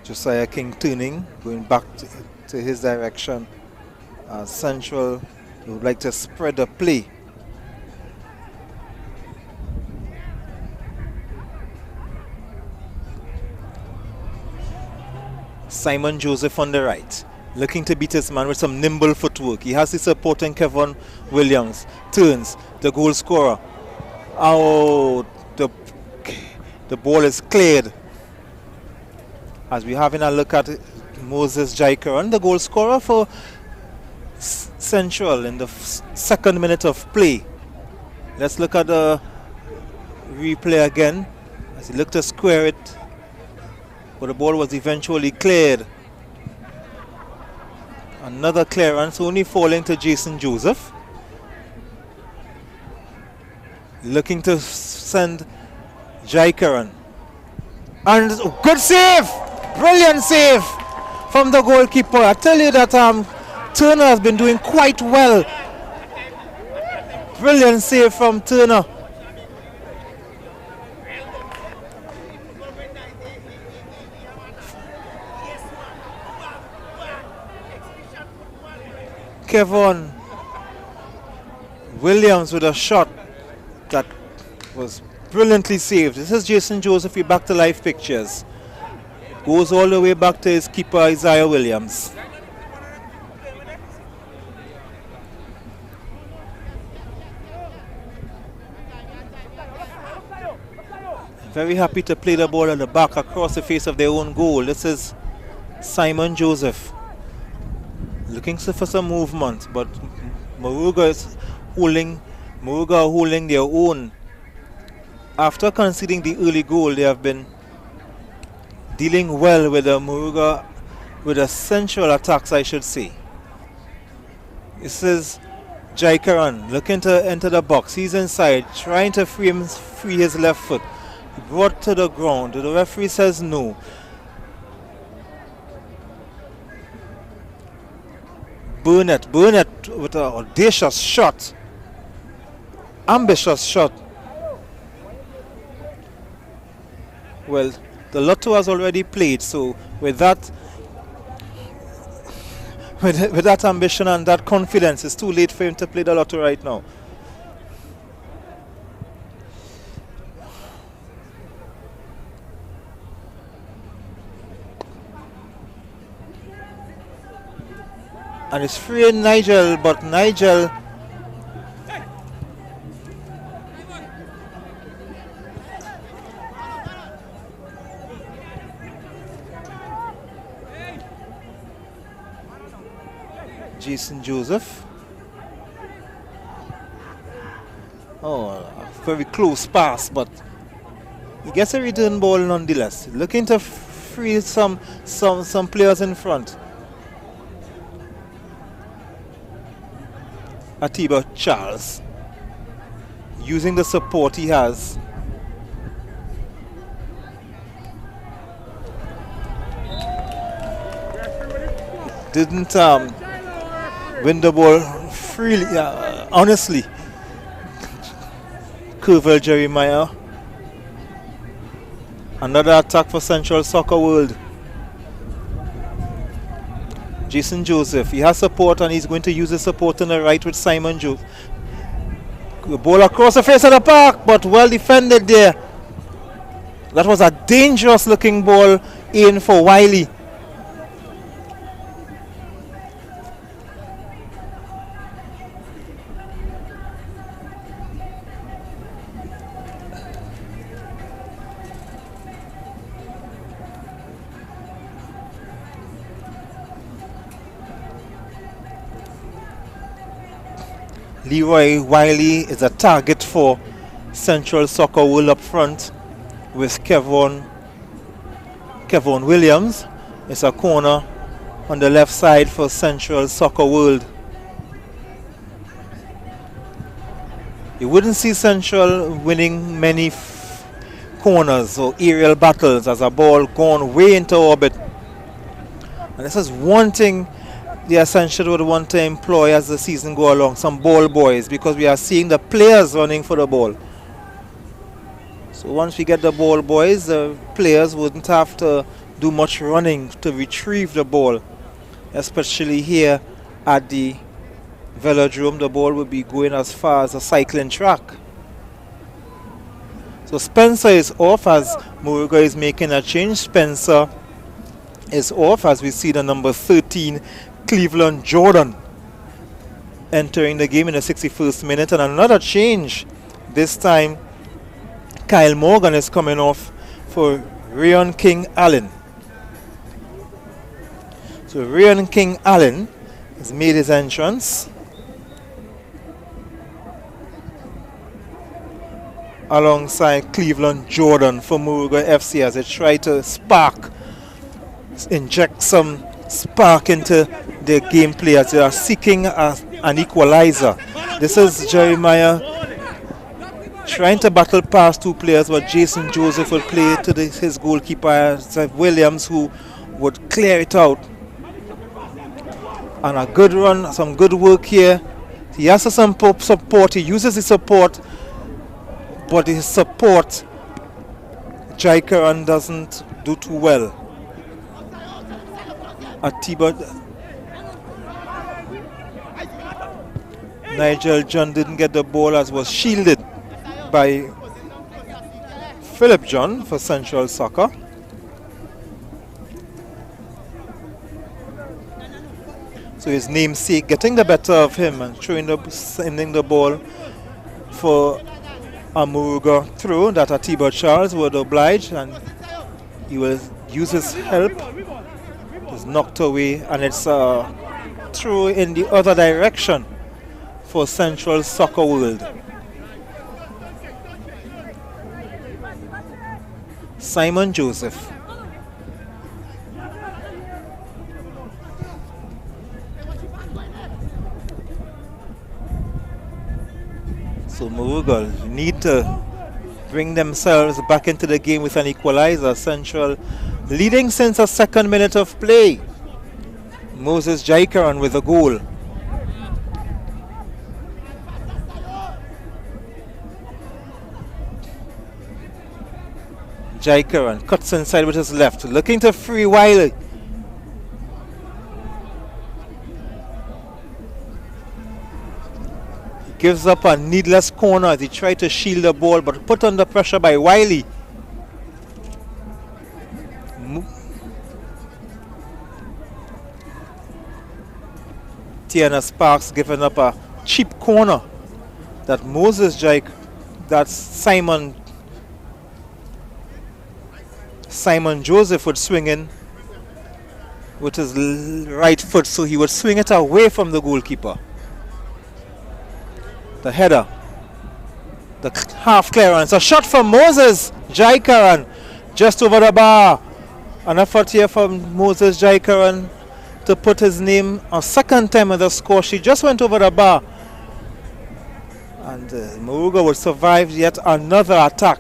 Josiah King turning, going back to his direction. Central would like to spread the play. Simon Joseph on the right, looking to beat his man with some nimble footwork. He has his supporting Kevin Williams. Turns, the goal scorer. Oh, the ball is cleared. As we're having a look at Moses Jaikaran, the goal scorer for Central in the second minute of play. Let's look at the replay again as he looked to square it, but the ball was eventually cleared. Another clearance, only falling to Jason Joseph. Looking to send Jaikaran. And good save! Brilliant save from the goalkeeper. I tell you that Turner has been doing quite well. Brilliant save from Turner. Kevin Williams with a shot that was brilliantly saved. This is Jason Joseph. We're back to live pictures. Goes all the way back to his keeper Isaiah Williams. Very happy to play the ball at the back across the face of their own goal. This is Simon Joseph. Looking for some movement, but Moruga is holding their own. After conceding the early goal, they have been dealing well with the Moruga, with the central attacks, I should say. This is Jaikaran looking to enter the box. He's inside, trying to free his left foot. Brought to the ground. The referee says no. Burnett with an audacious shot. Ambitious shot. Well, the lotto has already played, so with that ambition and that confidence, it's too late for him to play the lotto right now. And it's freeing Nigel, but Nigel Jason Joseph. Oh, a very close pass, but he gets a return ball nonetheless. Looking to free some players in front. Atiba Charles using the support he has. Didn't win the ball freely, honestly. Curvel Jeremiah Another attack for Central Soccer World. Jason Joseph, he has support and he's going to use his support on the right with Simon Joseph. The ball across the face of the park, but well defended there. That was a dangerous looking ball in for Wiley. Leroy Wiley is a target for Central Soccer World up front with Kevon Williams. It's a corner on the left side for Central Soccer World. You wouldn't see Central winning many corners or aerial battles as a ball gone way into orbit. And this is one thing the Ascension would want to employ as the season go along, some ball boys, because we are seeing the players running for the ball. So once we get the ball boys, the players wouldn't have to do much running to retrieve the ball, especially here at the velodrome. The ball will be going as far as a cycling track. So Spencer is off as Moruga is making a change. Spencer is off as we see the number 13 Cleveland Jordan entering the game in the 61st minute. And another change, this time Kyle Morgan is coming off for Ryan King Allen. So Ryan King Allen has made his entrance alongside Cleveland Jordan for Moruga FC as they try to inject some spark into their gameplay as they are seeking an equalizer. This is Jeremiah trying to battle past two players, but Jason Joseph will play to his goalkeeper Williams, who would clear it out. And a good run, some good work here. He has some support, he uses his support, but his support Jaikaran doesn't do too well. Nigel John didn't get the ball as was shielded by Philip John for Central Soccer. So his namesake getting the better of him and sending the ball for a Moruga throw that Atiba Charles would oblige, and he will use his help. It's knocked away, and it's a throw in the other direction for Central Soccer World. Simon Joseph. So Moruga need to bring themselves back into the game with an equalizer. Central leading since the second minute of play. Moses Jaikaran with a goal. Jaikaran cuts inside with his left, looking to free Wiley. Gives up a needless corner as he tried to shield the ball, but put under pressure by Wiley. Tiana Sparks giving up a cheap corner that Simon Joseph would swing in with his right foot, so he would swing it away from the goalkeeper. The header, the half clearance, a shot from Moses Jaikaran just over the bar. An effort here from Moses Jaikaran to put his name a second time in the score. She just went over the bar, and Moruga would survive yet another attack.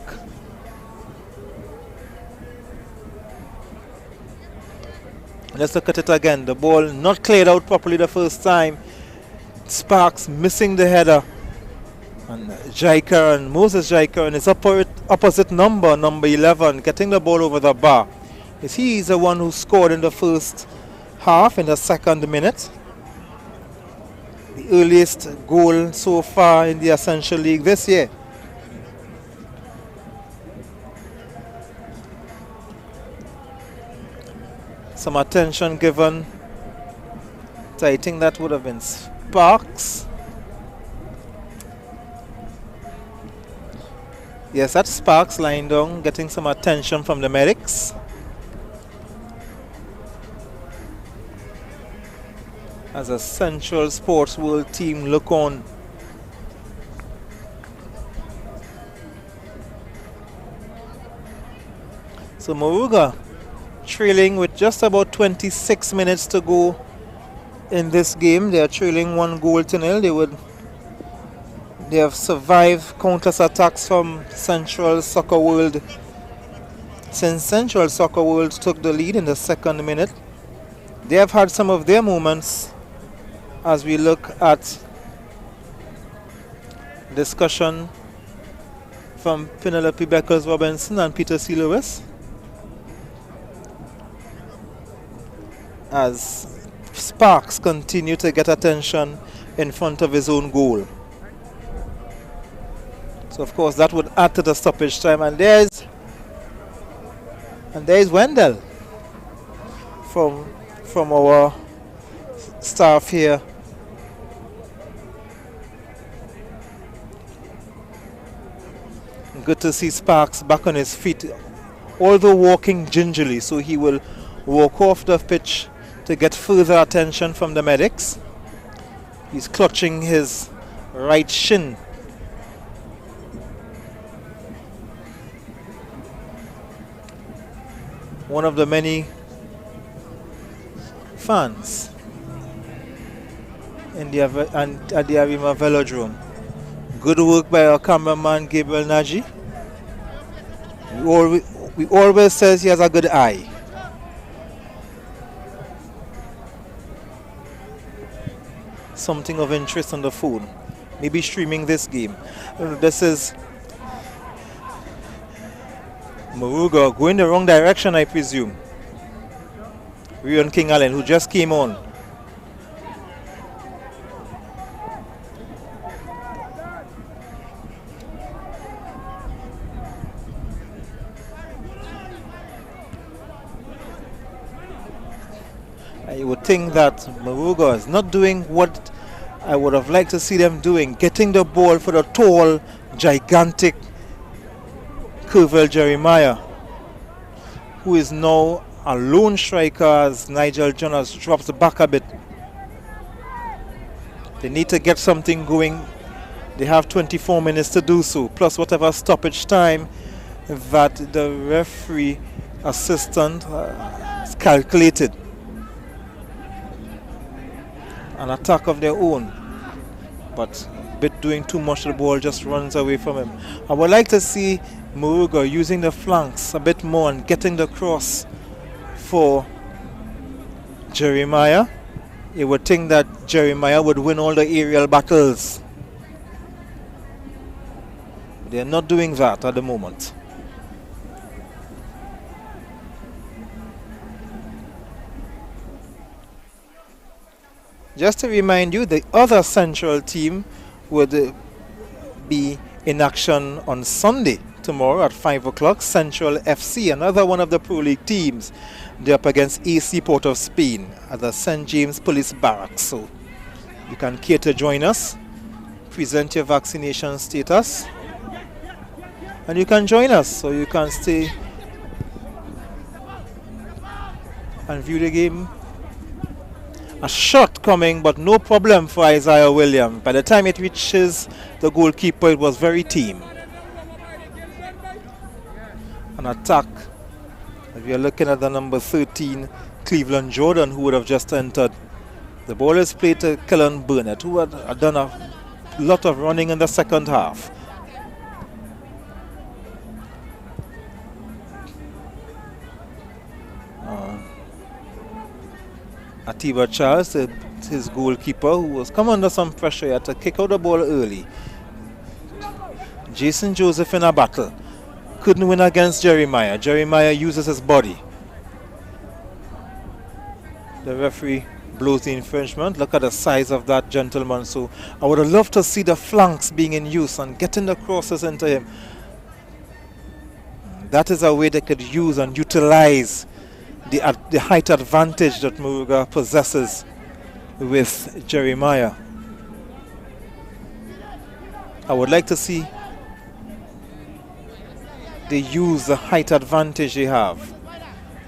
Let's look at it again. The ball not cleared out properly the first time. Sparks missing the header. And Jaikaran, Moses Jaikaran, is opposite number 11, getting the ball over the bar. He's the one who scored in the first half in the second minute. The earliest goal so far in the Ascension League this year. Some attention given to, I think that would have been Sparks. Yes, that's Sparks lying down, getting some attention from the medics. As a Central Sports World team look on. So Moruga trailing with just about 26 minutes to go in this game. They are trailing 1-0. They have survived countless attacks from Central Soccer World since Central Soccer World took the lead in the second minute. They have had some of their moments as we look at discussion from Penelope Beckers-Robinson and Peter C. Lewis as Sparks continue to get attention in front of his own goal. So of course that would add to the stoppage time, and there's Wendell from our staff here. Good to see Sparks back on his feet, although walking gingerly, so he will walk off the pitch to get further attention from the medics. He's clutching his right shin. One of the many fans in the at the Arima Velodrome. Good work by our cameraman Gabriel Naji. We always says he has a good eye. Something of interest on the phone. Maybe streaming this game. This is Moruga going the wrong direction, I presume. Rion King Allen, who just came on. I would think that Moruga is not doing what I would have liked to see them doing, getting the ball for the tall, gigantic Curvel Jeremiah, who is now a lone striker as Nigel Jonas drops back a bit. They need to get something going. They have 24 minutes to do so, plus whatever stoppage time that the referee assistant has calculated. An attack of their own, but a bit doing too much, the ball just runs away from him. I would like to see Moruga using the flanks a bit more and getting the cross for Jeremiah. You would think that Jeremiah would win all the aerial battles. They are not doing that at the moment. Just to remind you, the other Central team would be in action on Sunday, tomorrow at 5 o'clock. Central FC, another one of the Pro League teams. They're up against AC Port of Spain at the St. James Police Barracks. So you can care to join us, present your vaccination status, and you can join us so you can stay and view the game. A shot coming, but no problem for Isaiah Williams. By the time it reaches the goalkeeper, it was very tame. An attack. If you're looking at the number 13, Cleveland Jordan, who would have just entered. The ball is played to Kellen Burnett, who had done a lot of running in the second half. Atiba Charles, his goalkeeper, who was come under some pressure, had to kick out the ball early. Jason Joseph in a battle. Couldn't win against Jeremiah. Jeremiah uses his body. The referee blows the infringement. Look at the size of that gentleman. So I would have loved to see the flanks being in use and getting the crosses into him. That is a way they could use and utilize the height advantage that MORUGA possesses with Jeremiah. I would like to see they use the height advantage they have.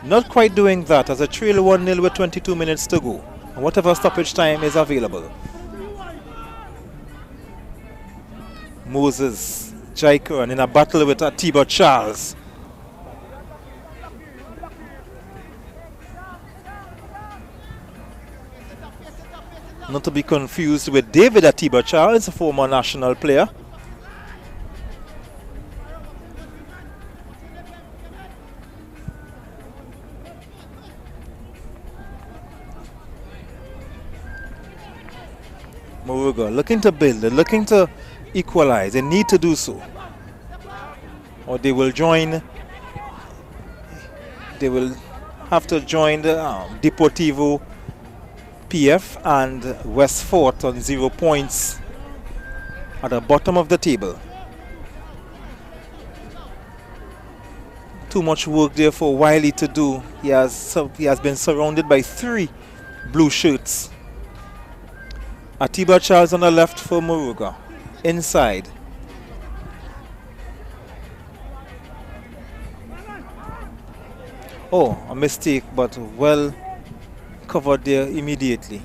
Not quite doing that as a trail 1-0 with 22 minutes to go. And whatever stoppage time is available. Moses Jaikron in a battle with Atiba Charles. Not to be confused with David Atiba Charles, a former national player. MORUGA looking to build, they're looking to equalize. They need to do so, or they will join. They will have to join the Deportivo PF and West Fort on 0 points at the bottom of the table. Too much work there for Wiley to do. He has been surrounded by 3 blue shirts. Atiba Charles on the left for MORUGA. Inside. Oh, a mistake, but well covered there immediately.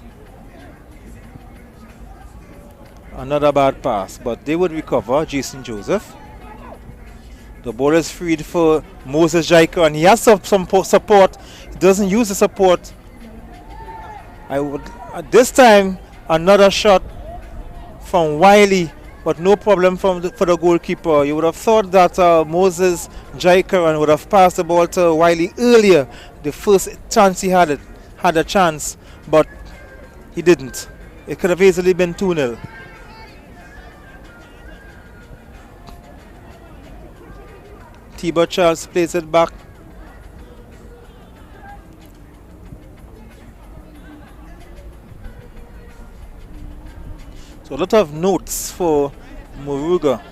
Another bad pass, but they would recover. Jason Joseph. The ball is freed for Moses Jaika, and he has some support. He doesn't use the support. I would at this time another shot from Wiley, but no problem for the goalkeeper. You would have thought that Moses Jaika would have passed the ball to Wiley earlier. The first chance he had a chance, but he didn't. It could have easily been 2-0. Tiba Charles plays it back. So a lot of notes for MORUGA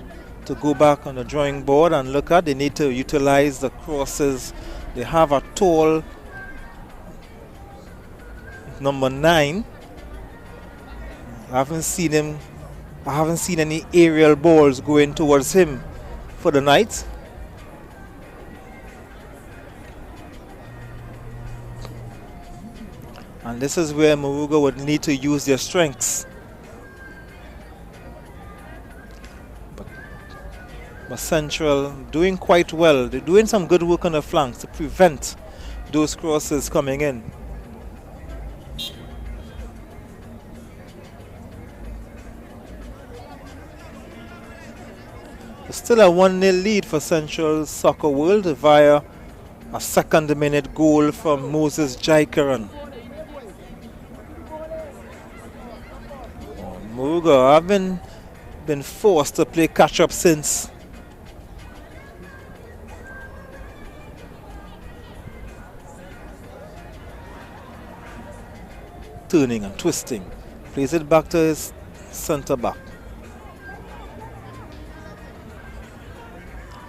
to go back on the drawing board and look at. They need to utilize the crosses. They have a tall number 9. I haven't seen any aerial balls going towards him for the night. And this is where MORUGA would need to use their strengths. But Central doing quite well. They're doing some good work on the flanks to prevent those crosses coming in. Still a 1-0 lead for Central Soccer World via a second-minute goal from Moses Jaikaran. MORUGA haven't been forced to play catch-up since. Turning and twisting. Plays it back to his centre back.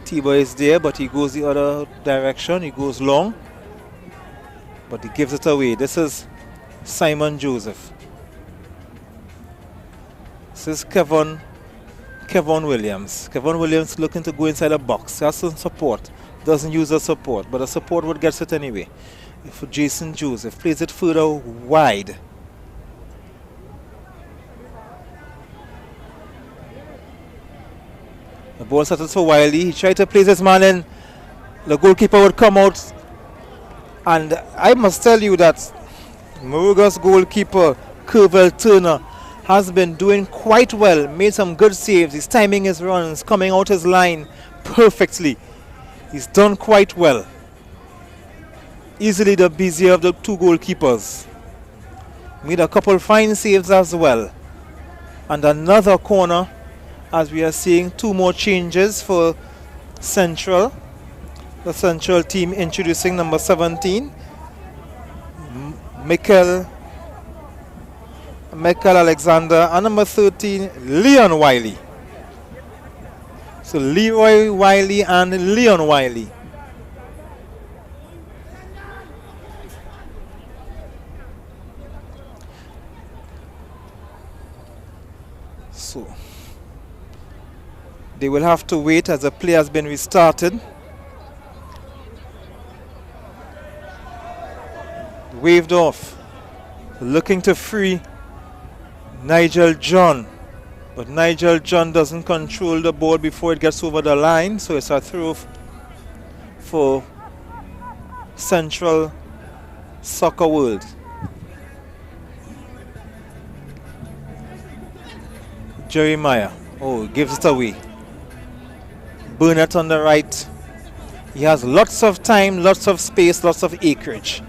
Tiba is there, but he goes the other direction. He goes long, but he gives it away. This is Simon Joseph. This is Kevon Williams. Kevon Williams looking to go inside the box. He has some support. Doesn't use the support, but the support would get it anyway. For Jason Joseph, plays it further wide. The ball settles for Wiley. He tried to place his man in. The goalkeeper would come out. And I must tell you that MORUGA's goalkeeper, Kerwell Turner, has been doing quite well. Made some good saves. He's timing his runs, coming out his line perfectly. He's done quite well. Easily the busier of the 2 goalkeepers. Made a couple fine saves as well. And another corner as we are seeing 2 more changes for Central. The Central team introducing number 17, Michael Alexander, and number 13, Leon Wiley. So Leroy Wiley and Leon Wiley. So they will have to wait as the play has been restarted. Waved off, looking to free Nigel John, but Nigel John doesn't control the ball before it gets over the line, so it's a throw for Central Soccer World. Jeremiah, gives it away. Burnett on the right. He has lots of time, lots of space, lots of acreage.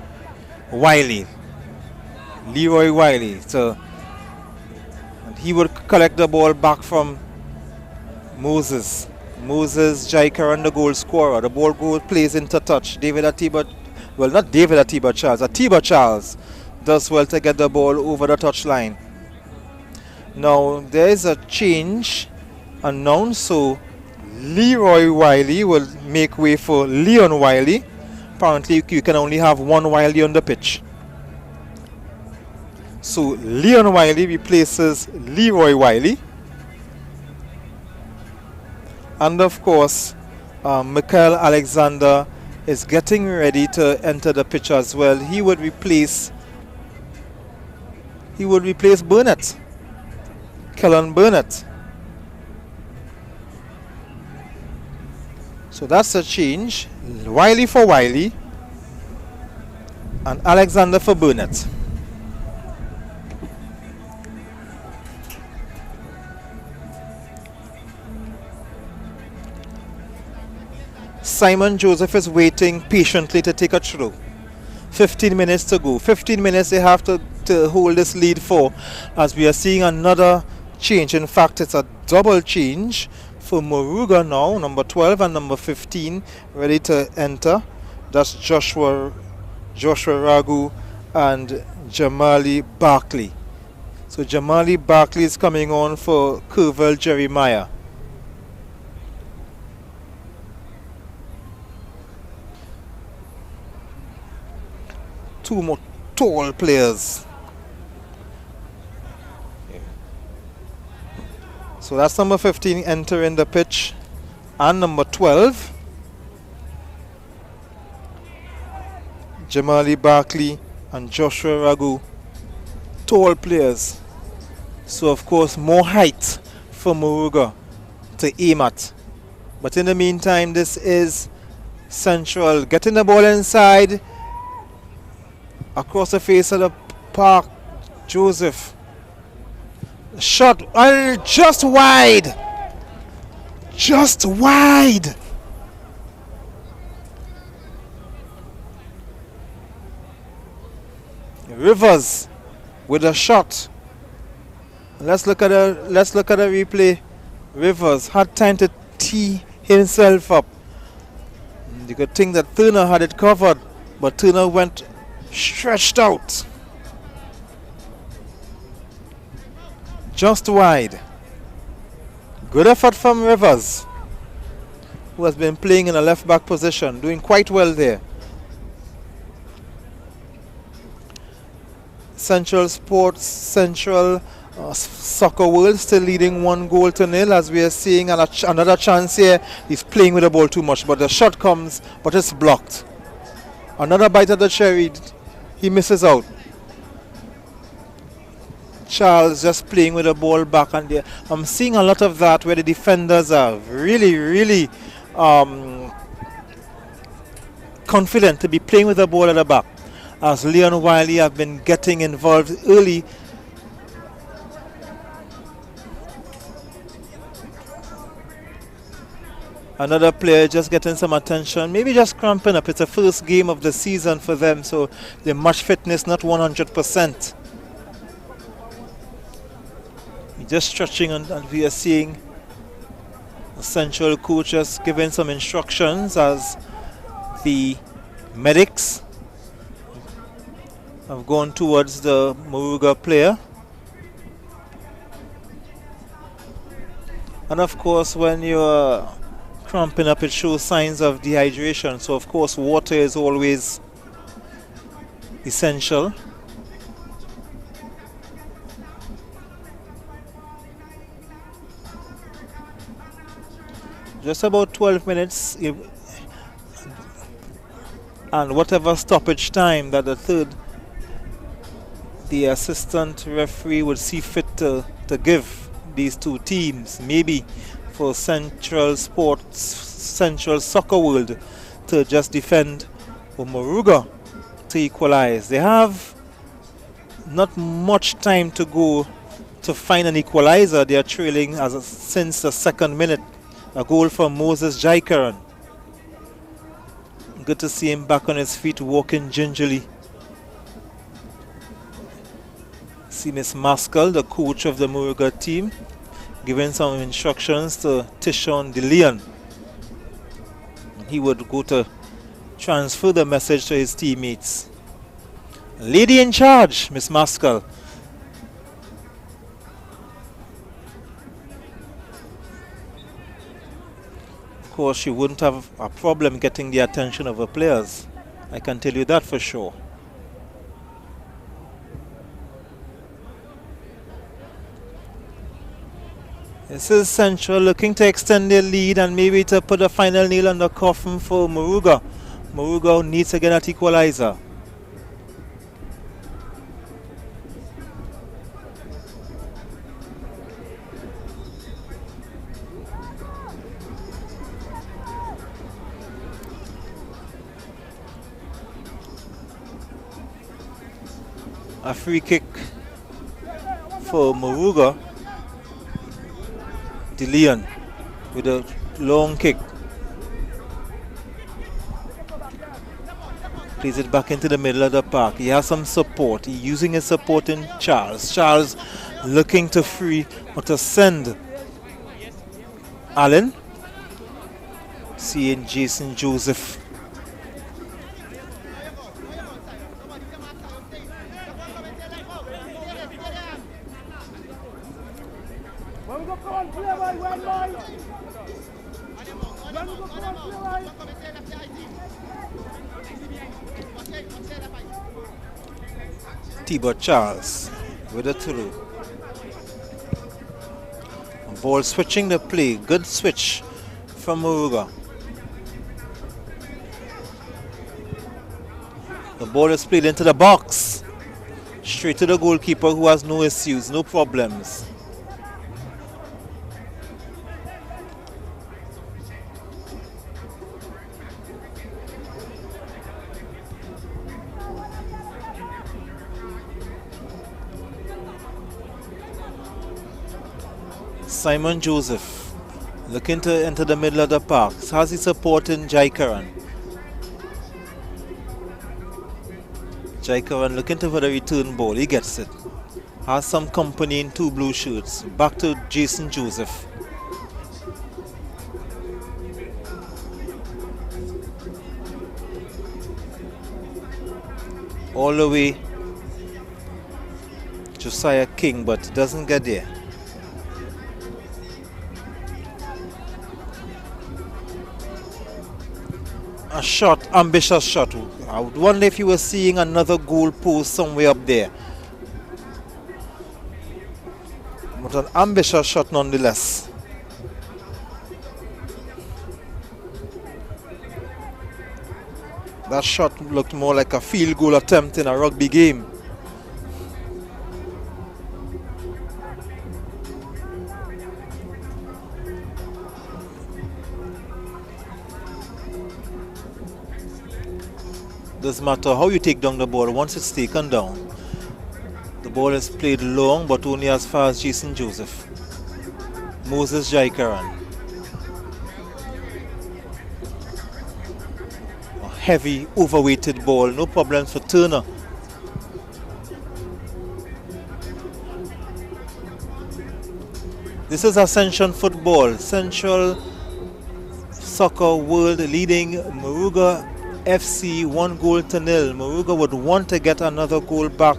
Wiley, Leroy Wiley, so and he would collect the ball back from Moses Jaika, and the goal scorer. The ball plays into touch. Atiba Charles does well to get the ball over the touch line. Now there is a change announced, so Leroy Wiley will make way for Leon Wiley. Apparently you can only have one Wiley on the pitch. So Leon Wiley replaces Leroy Wiley. And of course, Michael Alexander is getting ready to enter the pitch as well. He would replace Burnett, Kellen Burnett. So that's a change. Wiley for Wiley and Alexander for Burnett. Simon Joseph is waiting patiently to take a throw. 15 minutes to go. 15 minutes they have to hold this lead for, as we are seeing another change. In fact, it's a double change for MORUGA now, number 12 and number 15 ready to enter. That's Joshua Ragu and Jamali Barkley. So Jamali Barkley is coming on for Kerval Jeremiah. Two more tall players. So that's number 15 entering the pitch, and number 12, Jamali Barkley and Joshua Ragu, tall players. So of course more height for MORUGA to aim at. But in the meantime, this is Central getting the ball inside, across the face of the park. Joseph. Shot just wide. Just wide. Rivers with a shot. Let's look at the replay. Rivers had time to tee himself up. You could think that Turner had it covered, but Turner went stretched out. Just wide. Good effort from Rivers, who has been playing in a left back position, doing quite well there. Central Soccer World still leading 1-0, as we are seeing another chance here. He's playing with the ball too much, but the shot comes, but it's blocked. Another bite of the cherry, he misses out. Charles just playing with the ball back, and there I'm seeing a lot of that where the defenders are really confident to be playing with the ball at the back, as Leon Wiley have been getting involved early. Another player just getting some attention, maybe just cramping up. It's the first game of the season for them, so the match fitness not 100%. Just stretching, and we are seeing The central coach just giving some instructions as the medics have gone towards the Moruga player. And of course, when you're cramping up, it shows signs of dehydration. So of course, water is always essential. Just about 12 minutes, and whatever stoppage time that the assistant referee would see fit to give these two teams, maybe for Central Soccer World to just defend, or Moruga to equalize. They have not much time to go to find an equalizer. They are trailing since the second minute. A goal from Moses Jaikaran. Good to see him back on his feet, walking gingerly. See Miss Maskell, the coach of the Moruga team, giving some instructions to Tishon DeLeon. He would go to transfer the message to his teammates. Lady in charge, Miss Maskell. Of course, she wouldn't have a problem getting the attention of her players. I can tell you that for sure. This is Central looking to extend their lead and maybe to put a final nail on the coffin for Moruga. Moruga needs to get that equalizer. A free kick for Moruga. DeLeon with a long kick. Plays it back into the middle of the park. He has some support. He's using his support in Charles. Charles looking to free or to send Allen. Seeing Jason Joseph. T-Bot Charles with a through. Ball switching the play. Good switch from Moruga. The ball is played into the box. Straight to the goalkeeper who has no issues, no problems. Simon Joseph looking to enter the middle of the park. Has he supporting Jaikaran? Jaikaran looking for the return ball. He gets it. Has some company in two blue shirts. Back to Jason Joseph. All the way Josiah King, but doesn't get there. A shot, ambitious shot. I would wonder if you were seeing another goal post somewhere up there. But an ambitious shot nonetheless. That shot looked more like a field goal attempt in a rugby game. Doesn't matter how you take down the ball, once it's taken down, the ball is played long but only as far as Jason Joseph. Moses Jaikaran. A heavy, overweighted ball, no problems for Turner. This is Ascension Football, Central Soccer World leading MORUGA FC 1-0. MORUGA would want to get another goal back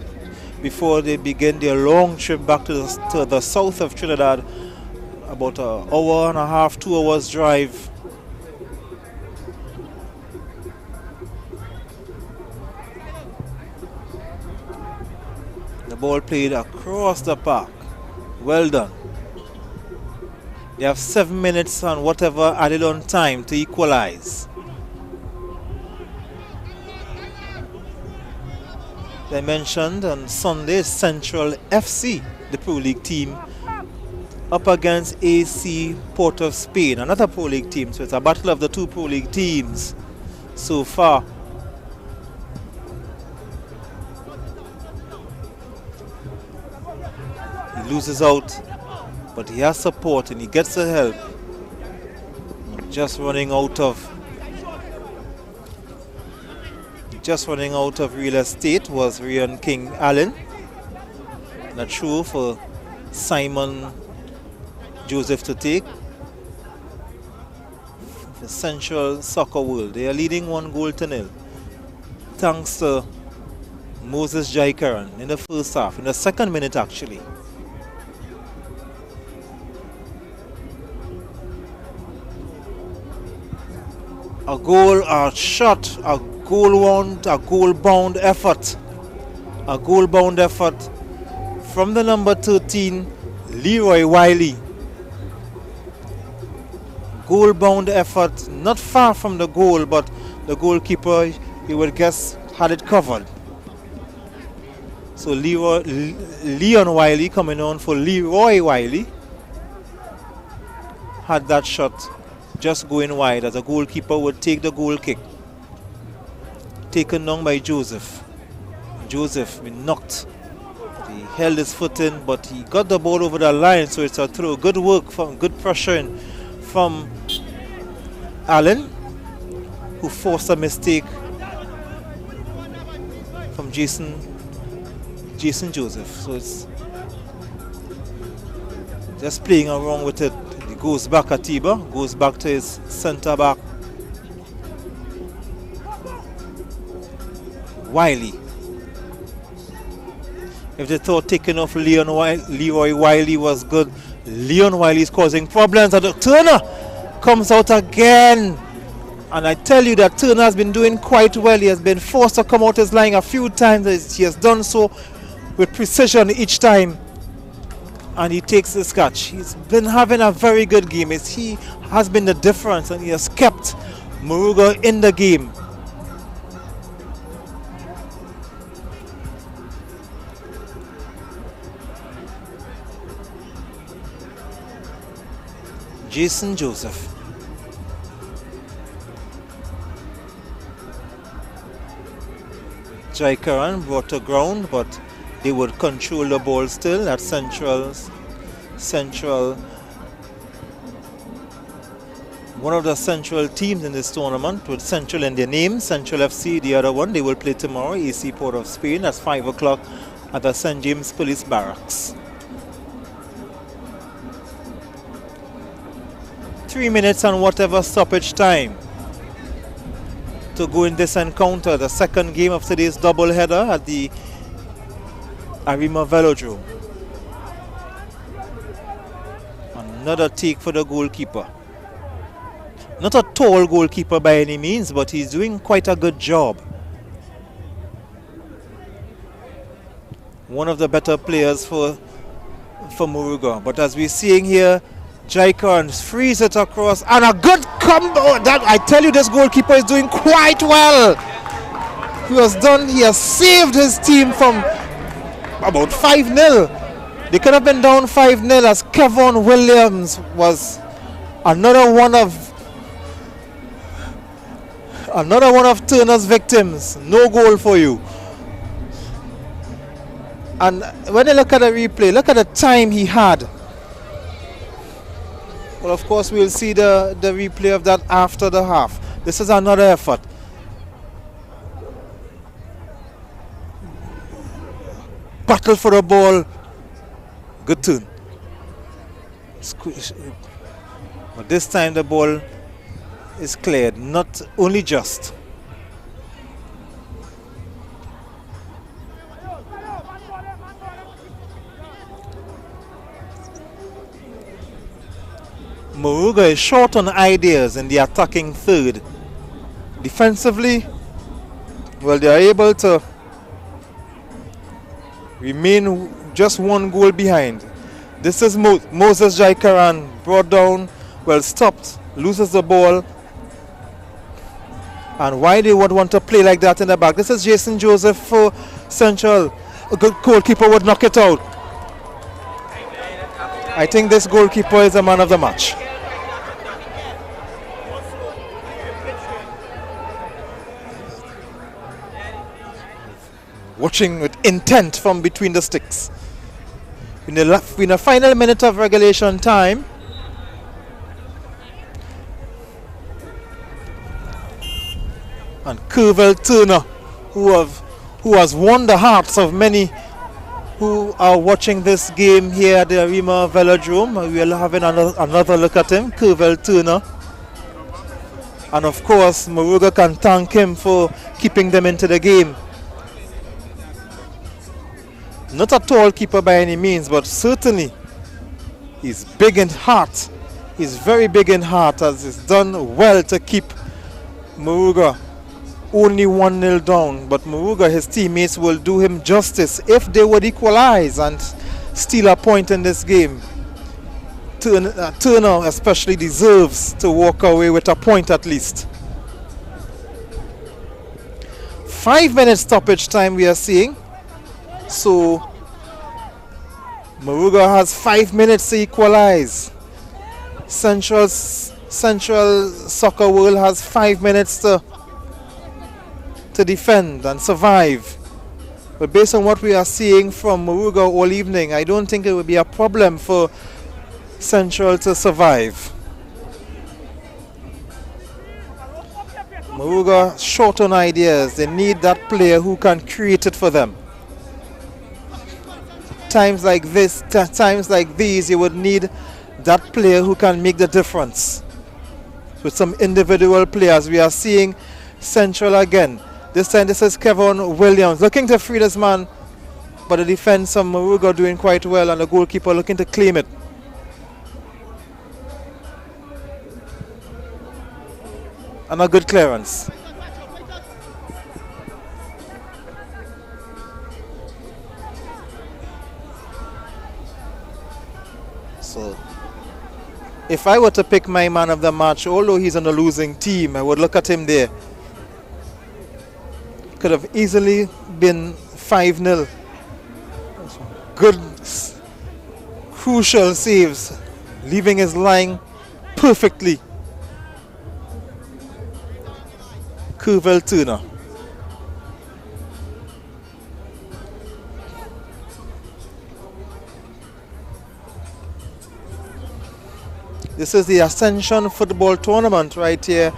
before they begin their long trip back to the south of Trinidad. About an hour and a half, 2 hours drive. The ball played across the park. Well done. They have 7 minutes and whatever added on time to equalize. They mentioned on Sunday Central FC, the Pro League team, up against AC Port of Spain, another Pro League team. So it's a battle of the two Pro League teams so far. He loses out, but he has support and he gets the help. Just running out of real estate was Ryan King Allen. Not true for Simon Joseph to take. The Central Soccer World, they are leading 1-0 thanks to Moses Jaikaran in the first half, in the second minute actually. A goal, a shot, a goal-bound effort. A goal-bound effort from the number 13, Leroy Wiley. Goal-bound effort, not far from the goal, but the goalkeeper, you would guess, had it covered. So Leon Wiley coming on for Leroy Wiley had that shot just going wide as a goalkeeper would take the goal kick. Taken down by Joseph. Joseph been knocked. He held his foot in, but he got the ball over the line, so it's a throw. Good work, good pressure from Allen, who forced a mistake from Jason Joseph. So it's just playing around with it. He goes back at Tiba, goes back to his centre back Wiley. If they thought taking off Leroy Wiley was good, Leon Wiley is causing problems. And Turner comes out again. And I tell you that Turner has been doing quite well. He has been forced to come out his line a few times. He has done so with precision each time. And he takes this catch. He's been having a very good game. He has been the difference, and he has kept MORUGA in the game. Jason Joseph. Jaikaran brought to ground, but they would control the ball still at Central. One of the Central teams in this tournament with Central in their name, Central FC, the other one, they will play tomorrow, AC Port of Spain, at 5 o'clock at the St. James Police Barracks. 3 minutes and whatever stoppage time to go in this encounter, the second game of today's doubleheader at the Arima Velodrome. Another take for the goalkeeper. Not a tall goalkeeper by any means, but he's doing quite a good job. One of the better players for MORUGA. But as we're seeing here, Jaikaran frees it across, and a good combo. That, I tell you, this goalkeeper is doing quite well. He has saved his team from about 5-0. They could have been down 5-0 as Kevon Williams was another one of Turner's victims. No goal for you. And when you look at the replay, look at the time he had. Well, of course, we'll see the replay of that after the half. This is another effort. Battle for the ball. Good turn. But this time the ball is cleared, not only just. Moruga is short on ideas in the attacking third. Defensively, well, they are able to remain just one goal behind. This is Moses Jaikaran, brought down, well stopped, loses the ball. And why they would want to play like that in the back? This is Jason Joseph for Central. A good goalkeeper would knock it out. I think this goalkeeper is the man of the match. Watching with intent from between the sticks. In the final minute of regulation time, and Kervel Turner, who has won the hearts of many who are watching this game here at the Arima Velodrome. We will have another look at him, Kervel Turner. And of course, Moruga can thank him for keeping them into the game. Not a tall keeper by any means, but certainly he's big in heart. He's very big in heart, as he's done well to keep Moruga only 1-0 down. But Moruga, his teammates, will do him justice if they would equalize and steal a point in this game. Turner especially deserves to walk away with a point at least. 5 minutes stoppage time we are seeing. So Moruga has 5 minutes to equalize. Central Soccer World has 5 minutes to defend and survive. But based on what we are seeing from Moruga all evening, I don't think it would be a problem for Central to survive. Moruga short on ideas. They need that player who can create it for them. Times like this, times like these, you would need that player who can make the difference. With some individual players, we are seeing Central again. This time this is Kevin Williams looking to free this man, but the defense of Moruga doing quite well, and the goalkeeper looking to claim it. And a good clearance. So, if I were to pick my man of the match, although he's on a losing team, I would look at him there. Could have easily been 5-0. Good, crucial saves, leaving his line perfectly. Kervel Turner. This is the Ascension Football Tournament right here.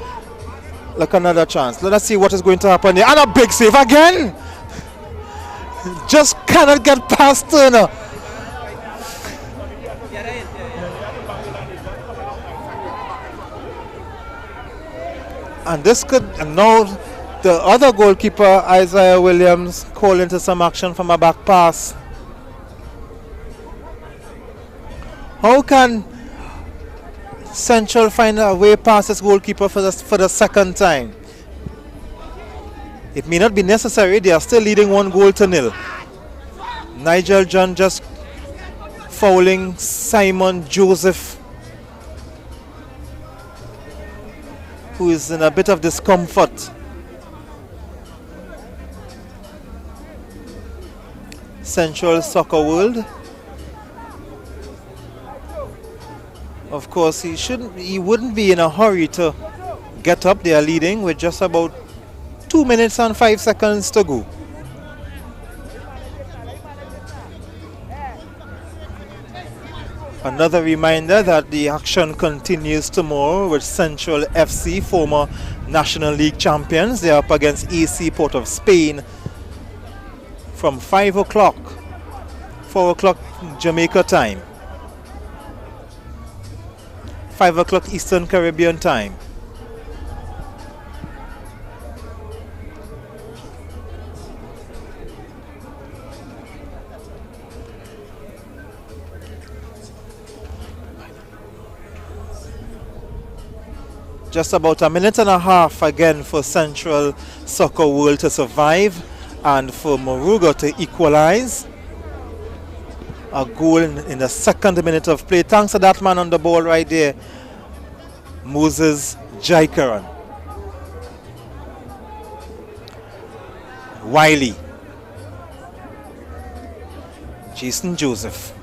Look, another chance. Let us see what is going to happen here. And a big save again! Just cannot get past Turner. And this could, and now the other goalkeeper, Isaiah Williams, called into some action from a back pass. How can Central find a way past this goalkeeper for the second time? It may not be necessary. They are still leading 1-0. Nigel John just fouling Simon Joseph, who is in a bit of discomfort. Central Soccer World. Of course, he wouldn't be in a hurry to get up. They are leading with just about 2 minutes and 5 seconds to go. Another reminder that the action continues tomorrow with Central FC, former National League champions. They are up against AC Port of Spain from 5 o'clock, 4 o'clock Jamaica time. 5 o'clock Eastern Caribbean time. Just about a minute and a half again for Central Soccer World to survive and for MORUGA to equalize. A goal in the second minute of play. Thanks to that man on the ball right there, Moses Jaikaran. Wiley. Jason Joseph.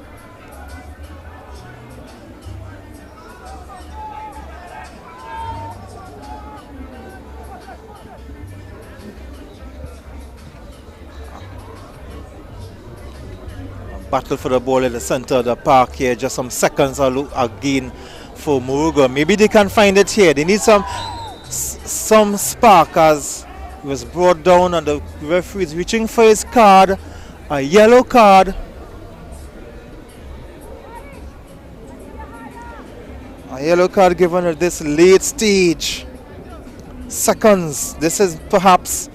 Battle for the ball in the center of the park here. Just some seconds again for MORUGA. Maybe they can find it here. They need some spark as it was brought down and the referee is reaching for his card. A yellow card. A yellow card given at this late stage. Seconds. This is perhaps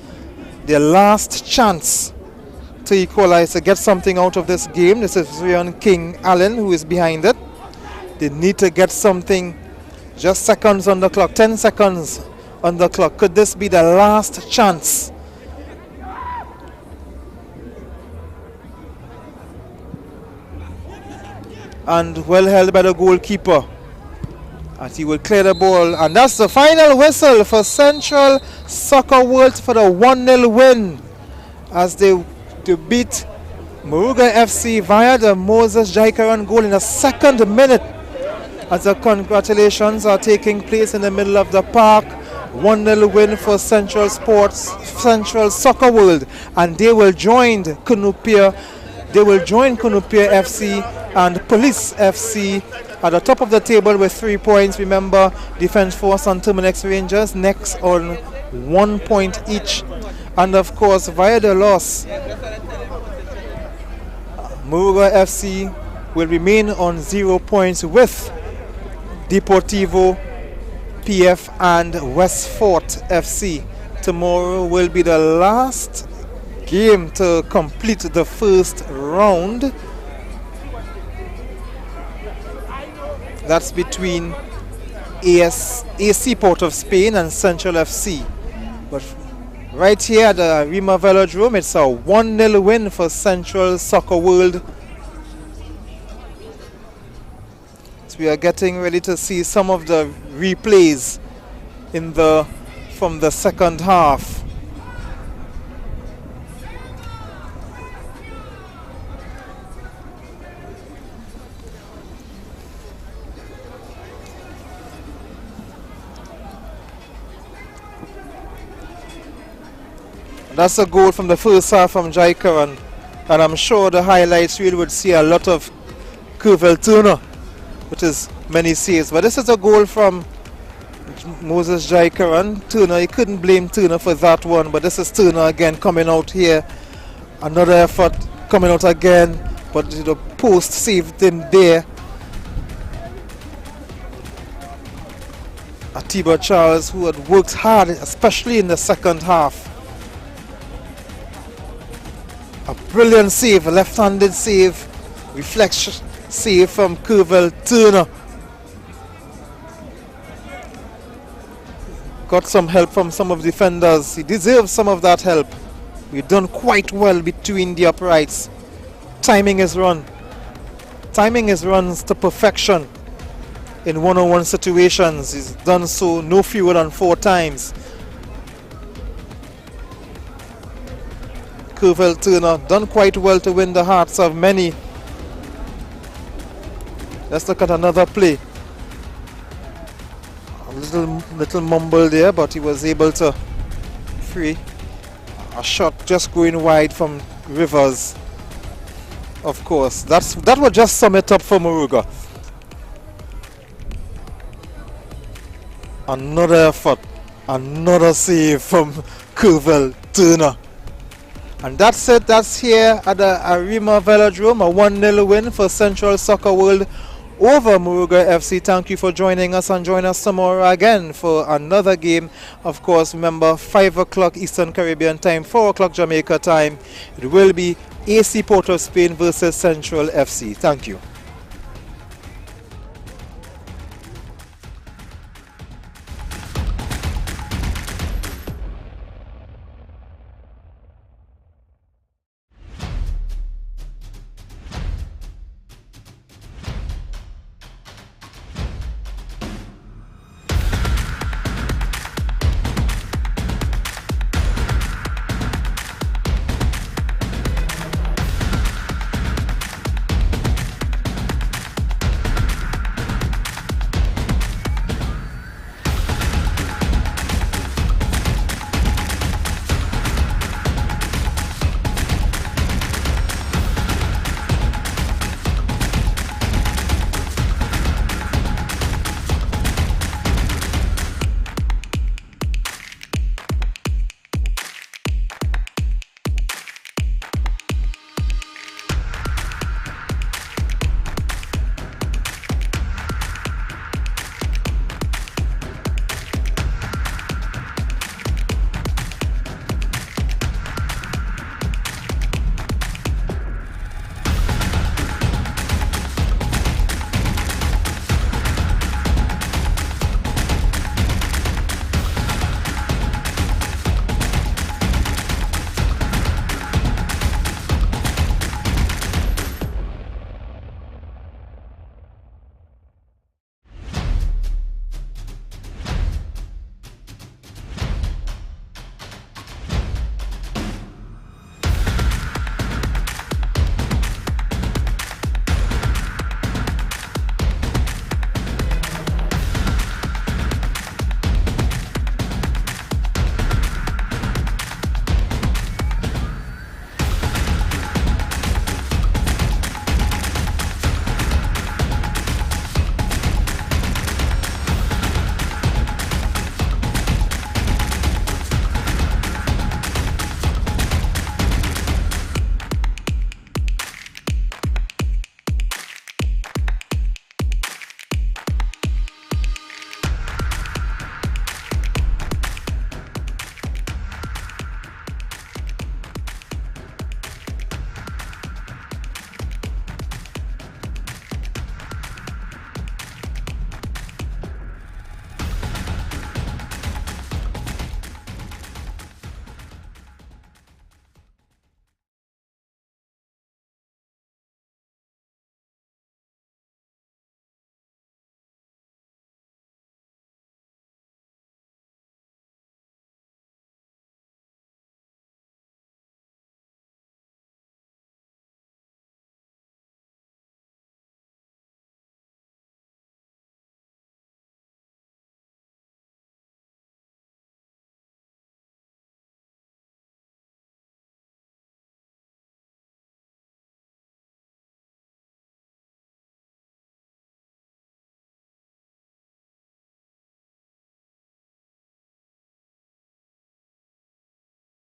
their last chance to equalize, to get something out of this game. This is Ryan King Allen who is behind it. They need to get something. Just seconds on the clock, 10 seconds on the clock. Could this be the last chance? And well held by the goalkeeper as he will clear the ball. And that's the final whistle for Central Soccer World for the 1-0 win as they beat MORUGA FC via the Moses Jaikaran goal in the second minute. As the congratulations are taking place in the middle of the park. 1-0 win for Central Soccer World, and they will join Kunupia. They will join Kunupia FC and Police FC at the top of the table with 3 points. Remember, Defence Force and Terminex Rangers next on 1 point each. And of course, via the loss, MORUGA FC will remain on 0 points with Deportivo, PF and Westfort FC. Tomorrow will be the last game to complete the first round. That's between AC Port of Spain and Central FC. But right here at the Arima Velodrome, it's a 1-0 win for Central Soccer World. So we are getting ready to see some of the replays from the second half. That's a goal from the first half from Jaikaran, and I'm sure the highlights reel would see a lot of Curvel Turner, which is many saves. But this is a goal from Moses Jaikaran. Turner, you couldn't blame Turner for that one, but this is Turner again coming out here. Another effort coming out again, but the post saved him there. Atiba Charles, who had worked hard, especially in the second half. A brilliant save, a left-handed save, reflection save from Curvel Turner. Got some help from some of the defenders. He deserves some of that help. We've done quite well between the uprights. Timing is run. Timing is runs to perfection in one-on-one situations. He's done so no fewer than 4 times. Curvel Turner done quite well to win the hearts of many. Let's look at another play. A little mumble there, but he was able to free. A shot just going wide from Rivers. Of course, that would just sum it up for MORUGA. Another effort, another save from Curvel Turner. And that's it. That's here at the Arima Velodrome, a 1-0 win for Central Soccer World over Moruga FC. Thank you for joining us, and join us tomorrow again for another game. Of course, remember 5 o'clock Eastern Caribbean time, 4 o'clock Jamaica time. It will be AC Port of Spain versus Central FC. Thank you.